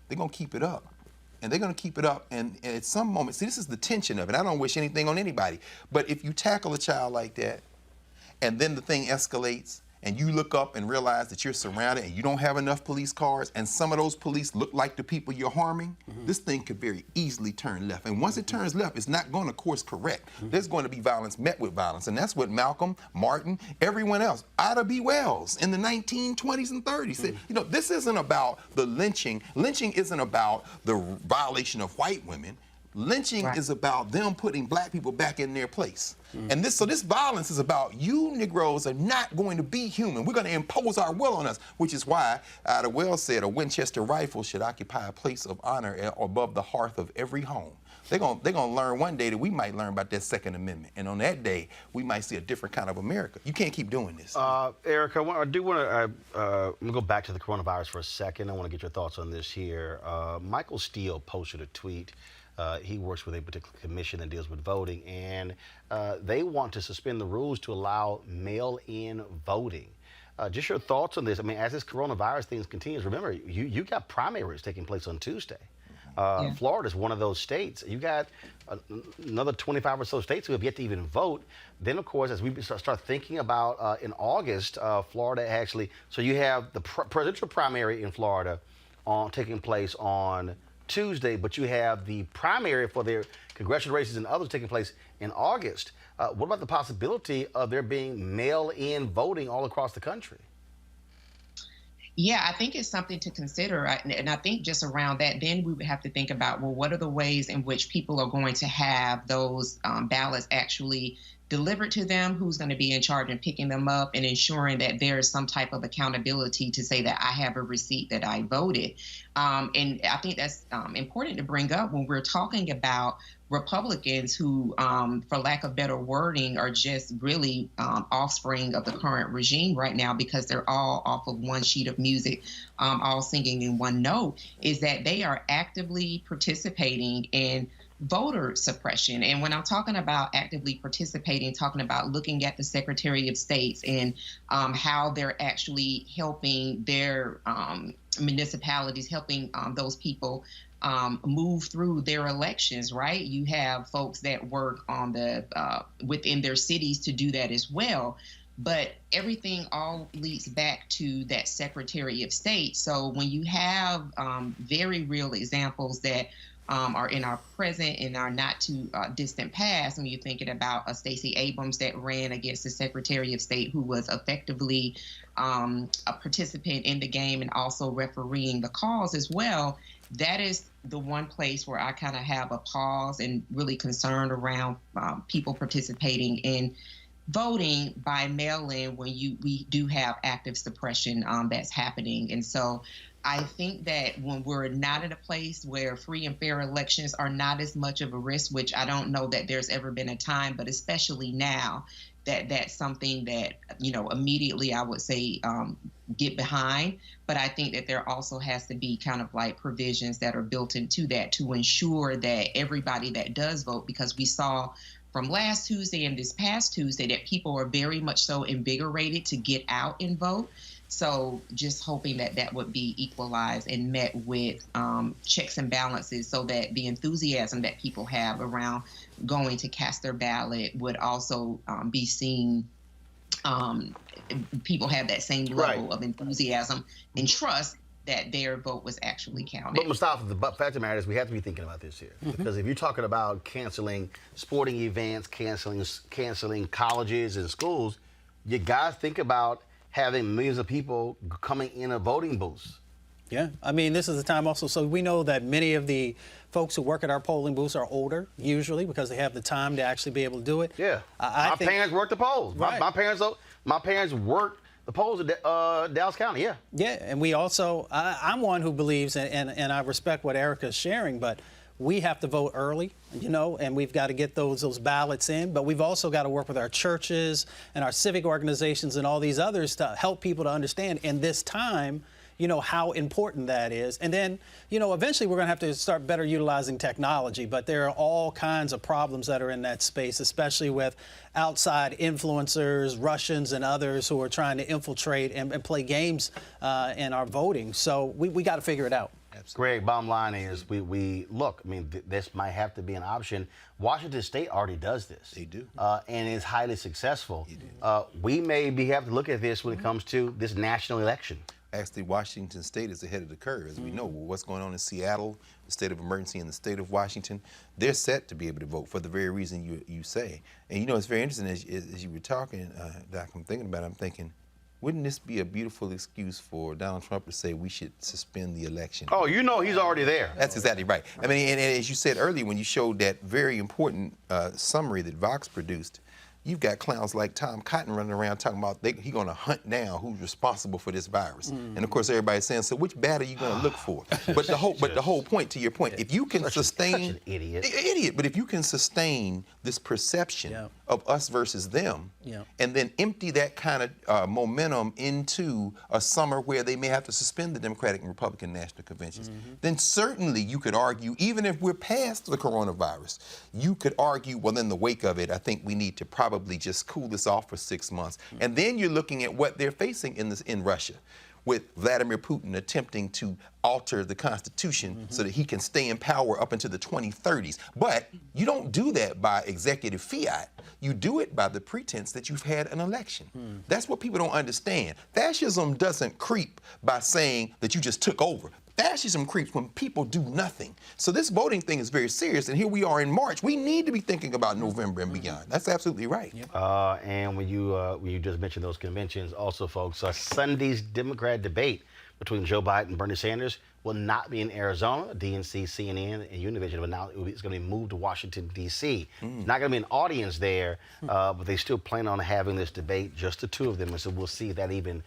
they're going to keep it up. And they're going to keep it up. And at some moment, see, this is the tension of it. I don't wish anything on anybody. But if you tackle a child like that, and then the thing escalates, and you look up and realize that you're surrounded and you don't have enough police cars, and some of those police look like the people you're harming, this thing could very easily turn left. And once it turns left, it's not going to course correct. There's going to be violence met with violence. And that's what Malcolm, Martin, everyone else, Ida B. Wells in the 1920s and 30s said, you know, this isn't about the lynching. Lynching isn't about the violation of white women. Lynching is about them putting black people back in their place. And so this violence is about you Negroes are not going to be human. We're going to impose our will on us, which is why Ida Wells said a Winchester rifle should occupy a place of honor above the hearth of every home. They're gonna learn one day that we might learn about that Second Amendment. And on that day, we might see a different kind of America. You can't keep doing this. Erica, I do want to go back to the coronavirus for a second. I want to get your thoughts on this here. Michael Steele posted a tweet. He works with a particular commission that deals with voting, and they want to suspend the rules to allow mail-in voting. Just your thoughts on this. I mean, as this coronavirus thing continues, remember, you got primaries taking place on Tuesday. Florida is one of those states. You got another 25 or so states who have yet to even vote. Then, of course, as we start thinking about in August, Florida actually, so you have the presidential primary in Florida taking place on Tuesday, but you have the primary for their congressional races and others taking place in August. What about the possibility of there being mail-in voting all across the country? Yeah, I think it's something to consider. And I think just around that, then we would have to think about, well, what are the ways in which people are going to have those ballots actually delivered to them, who's going to be in charge and picking them up and ensuring that there is some type of accountability to say that I have a receipt that I voted. And I think that's important to bring up when we're talking about Republicans who, for lack of better wording, are just really offspring of the current regime right now because they're all off of one sheet of music, all singing in one note, is that they are actively participating in voter suppression. And when I'm talking about actively participating, talking about looking at the Secretary of States and how they're actually helping their municipalities, helping those people move through their elections, right? You have folks that work on the within their cities to do that as well. But everything all leads back to that Secretary of State. So when you have very real examples that are in our present, in our not too distant past, when you're thinking about a Stacey Abrams that ran against the Secretary of State who was effectively a participant in the game and also refereeing the calls as well, that is the one place where I kind of have a pause and really concerned around people participating in voting by mail-in when we do have active suppression that's happening. And so I think that when we're not at a place where free and fair elections are not as much of a risk, which I don't know that there's ever been a time, but especially now, that's something that, you know, immediately I would say get behind. But I think that there also has to be kind of like provisions that are built into that to ensure that everybody that does vote, because we saw from last Tuesday and this past Tuesday that people are very much so invigorated to get out and vote. So just hoping that that would be equalized and met with checks and balances so that the enthusiasm that people have around going to cast their ballot would also be seen. People have that same level of enthusiasm and trust that their vote was actually counted. But Mustafa, the fact of the matter is we have to be thinking about this here. Because if you're talking about canceling sporting events, canceling colleges and schools, you got to think about having millions of people coming in a voting booths. Yeah, I mean, this is the time also, so we know that many of the folks who work at our polling booths are older, usually, because they have the time to actually be able to do it. Yeah, my parents work the polls. Right. My parents work the polls in Dallas County, yeah. Yeah, and we also, I'm one who believes, and I respect what Erica's sharing, but we have to vote early, you know, and we've got to get those ballots in. But we've also got to work with our churches and our civic organizations and all these others to help people to understand in this time, you know, how important that is. And then, you know, eventually we're going to have to start better utilizing technology. But there are all kinds of problems that are in that space, especially with outside influencers, Russians and others who are trying to infiltrate and play games in our voting. So we got to figure it out. Greg, bottom line is we look, I mean, this might have to be an option. Washington State already does this. They do. And is highly successful. We may have to look at this when it comes to this national election. Actually, Washington State is ahead of the curve. As we know, what's going on in Seattle, the state of emergency in the state of Washington, they're set to be able to vote for the very reason you say. And you know, it's very interesting as you were talking, Doc, I'm thinking, wouldn't this be a beautiful excuse for Donald Trump to say we should suspend the election? Oh, you know he's already there. That's exactly right. I mean, and as you said earlier, when you showed that very important summary that Vox produced, you've got clowns like Tom Cotton running around talking about he's going to hunt down who's responsible for this virus. And of course, everybody's saying, so which bat are you going to look for? But the whole point, to your point, if you can sustain, such an idiot, but if you can sustain this perception of us versus them, and then empty that kind of momentum into a summer where they may have to suspend the Democratic and Republican national conventions, then certainly you could argue, even if we're past the coronavirus, you could argue, well, in the wake of it, I think we need to probably just cool this off for 6 months. And then you're looking at what they're facing in Russia, with Vladimir Putin attempting to alter the Constitution so that he can stay in power up into the 2030s. But you don't do that by executive fiat. You do it by the pretense that you've had an election. That's what people don't understand. Fascism doesn't creep by saying that you just took over. Fascism creeps when people do nothing. So this voting thing is very serious, and here we are in March. We need to be thinking about November and beyond. That's absolutely right. And when you just mentioned those conventions, also, folks, Sunday's Democrat debate between Joe Biden and Bernie Sanders will not be in Arizona. DNC, CNN, and Univision have announced it's going to be moved to Washington, D.C. Not going to be an audience there, but they still plan on having this debate, just the two of them, and so we'll see if that even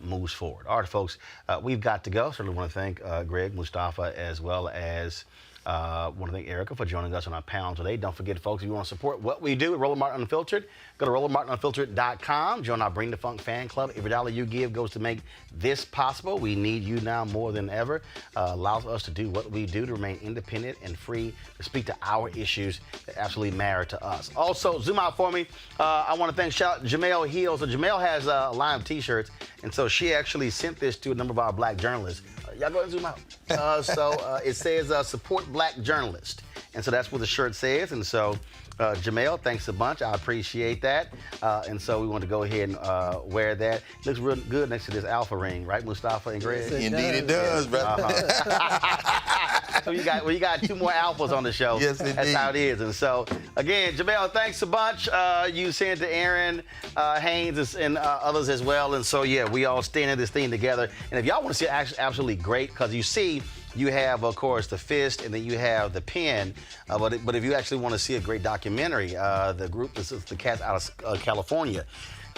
moves forward. All right, folks, we've got to go. Certainly want to thank Greg, Mustafa, as well as want to thank Erica for joining us on our panel today. Don't forget, folks, if you want to support what we do at Roland Martin Unfiltered, go to RolandMartinUnfiltered.com. Join our Bring the Funk fan club. Every dollar you give goes to make this possible. We need you now more than ever. Allows us to do what we do to remain independent and free to speak to our issues that absolutely matter to us. Also, zoom out for me. I want to thank Jamel Hill. So Jamel has a line of T-shirts, and so she actually sent this to a number of our black journalists. Y'all go ahead and zoom out. It says support black journalists. And so that's what the shirt says. And so, Jamel, thanks a bunch. I appreciate that. And so we want to go ahead and wear that. It looks real good next to this alpha ring, right, Mustafa and Greg? Yes, indeed it does, brother. So you got two more alphas on the show. Yes, indeed. That's how it is. And so, again, Jamel, thanks a bunch. You sent to Aaron, Haynes, and others as well. And so, yeah, we all stand in this thing together. And if y'all want to see it, absolutely great, because you see, you have, of course, the fist, and then you have the pen. But if you actually want to see a great documentary, the group, this is the cats out of California.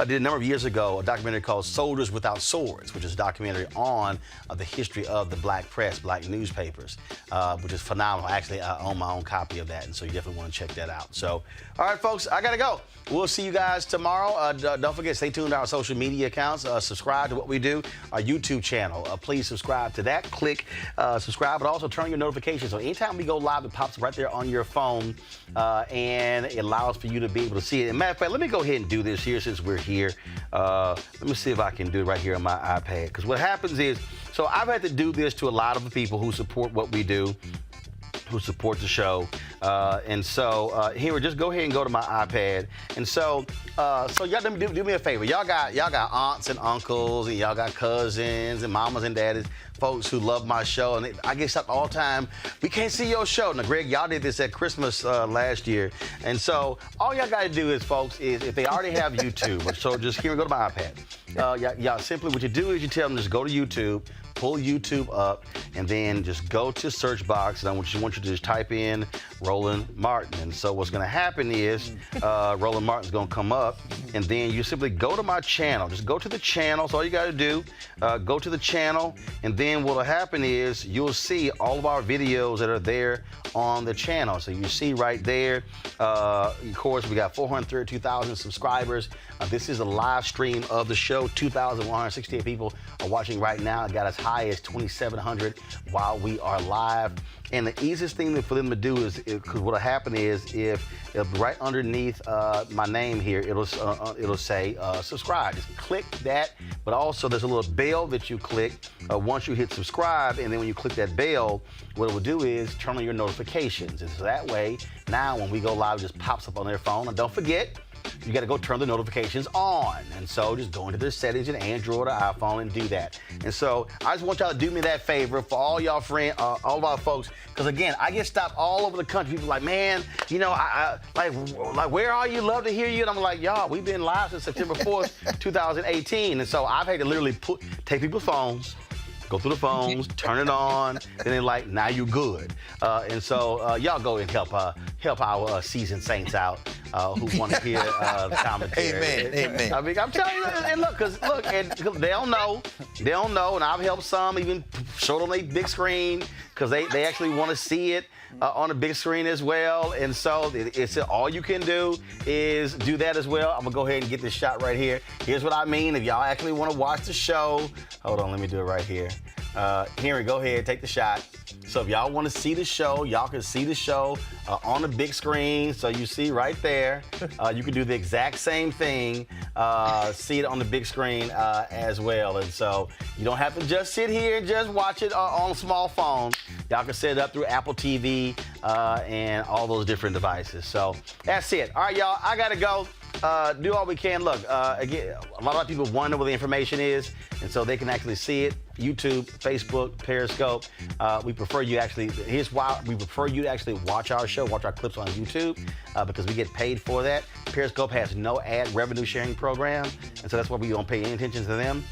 did a number of years ago a documentary called Soldiers Without Swords, which is a documentary on the history of the black press, black newspapers, which is phenomenal. Actually, I own my own copy of that, and so you definitely want to check that out. So, all right, folks, I got to go. We'll see you guys tomorrow. Don't forget, stay tuned to our social media accounts. Subscribe to what we do, our YouTube channel. Please subscribe to that. Click subscribe, but also turn on your notifications. So anytime we go live, it pops right there on your phone, and it allows for you to be able to see it. And matter of fact, let me go ahead and do this here since we're here. Let me see if I can do it right here on my iPad. Because what happens is, so I've had to do this to a lot of the people who support what we do, who support the show. And so here, just go ahead and go to my iPad. And so y'all do me a favor. Y'all got aunts and uncles, and y'all got cousins and mamas and daddies, folks who love my show. And I get stopped all the time. We can't see your show. Now, Greg, y'all did this at Christmas last year. And so all y'all got to do is, folks, is if they already have YouTube, so just here, go to my iPad. Y'all simply, what you do is you tell them, just go to YouTube, pull YouTube up, and then just go to search box, and I want you to just type in Roland Martin. And so what's going to happen is Roland Martin's going to come up, and then you simply go to my channel. Just go to the channel. That's all you got to do. Go to the channel, and then what will happen is you'll see all of our videos that are there on the channel. So you see right there, of course, we got 432,000 subscribers. This is a live stream of the show. 2,168 people are watching right now. It got as high as 2,700 while we are live. And the easiest thing for them to do is, because what'll happen is, if right underneath my name here, it'll say subscribe. Just click that. But also, there's a little bell that you click once you hit subscribe, and then when you click that bell, what it will do is turn on your notifications. And so that way, now when we go live, it just pops up on their phone. And don't forget, you got to go turn the notifications on. And so just go into the settings in Android or iPhone and do that. And so I just want y'all to do me that favor for all y'all friends, all of our folks. Because again, I get stopped all over the country. People like, man, you know, I like, where are you? Love to hear you. And I'm like, y'all, we've been live since September 4th, 2018. And so I've had to literally take people's phones, go through the phones, turn it on, and then like, now you good. And so y'all go and help our seasoned saints out who want to hear the commentary. Amen. I mean, I'm telling you, and look, and they don't know, and I've helped some even show it on their big screen because they actually want to see it on a big screen as well. And so it's all you can do is do that as well. I'm gonna go ahead and get this shot right here. Here's what I mean. If y'all actually want to watch the show, hold on, let me do it right here. Henry, go ahead, take the shot. So if y'all want to see the show, y'all can see the show on the big screen. So you see right there, you can do the exact same thing, see it on the big screen as well. And so you don't have to just sit here and just watch it on a small phone. Y'all can set it up through Apple TV and all those different devices. So that's it. All right, y'all, I got to go. Do all we can. Look, again, a lot of people wonder where the information is, and so they can actually see it. YouTube, Facebook, Periscope. We prefer you actually, here's why we prefer you to actually watch our show, watch our clips on YouTube, because we get paid for that. Periscope has no ad revenue sharing program, and so that's why we don't pay any attention to them.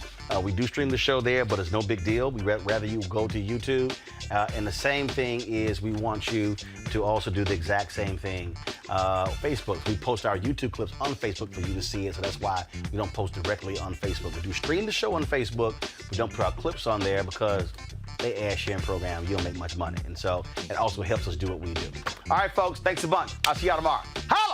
We do stream the show there, but it's no big deal. We'd rather you go to YouTube. And the same thing is we want you to also do the exact same thing. Facebook, we post our YouTube clips on Facebook for you to see it, so that's why we don't post directly on Facebook. We do stream the show on Facebook. We don't put our clips on there because they ad sharing program. You don't make much money. And so it also helps us do what we do. All right, folks, thanks a bunch. I'll see y'all tomorrow. Holla!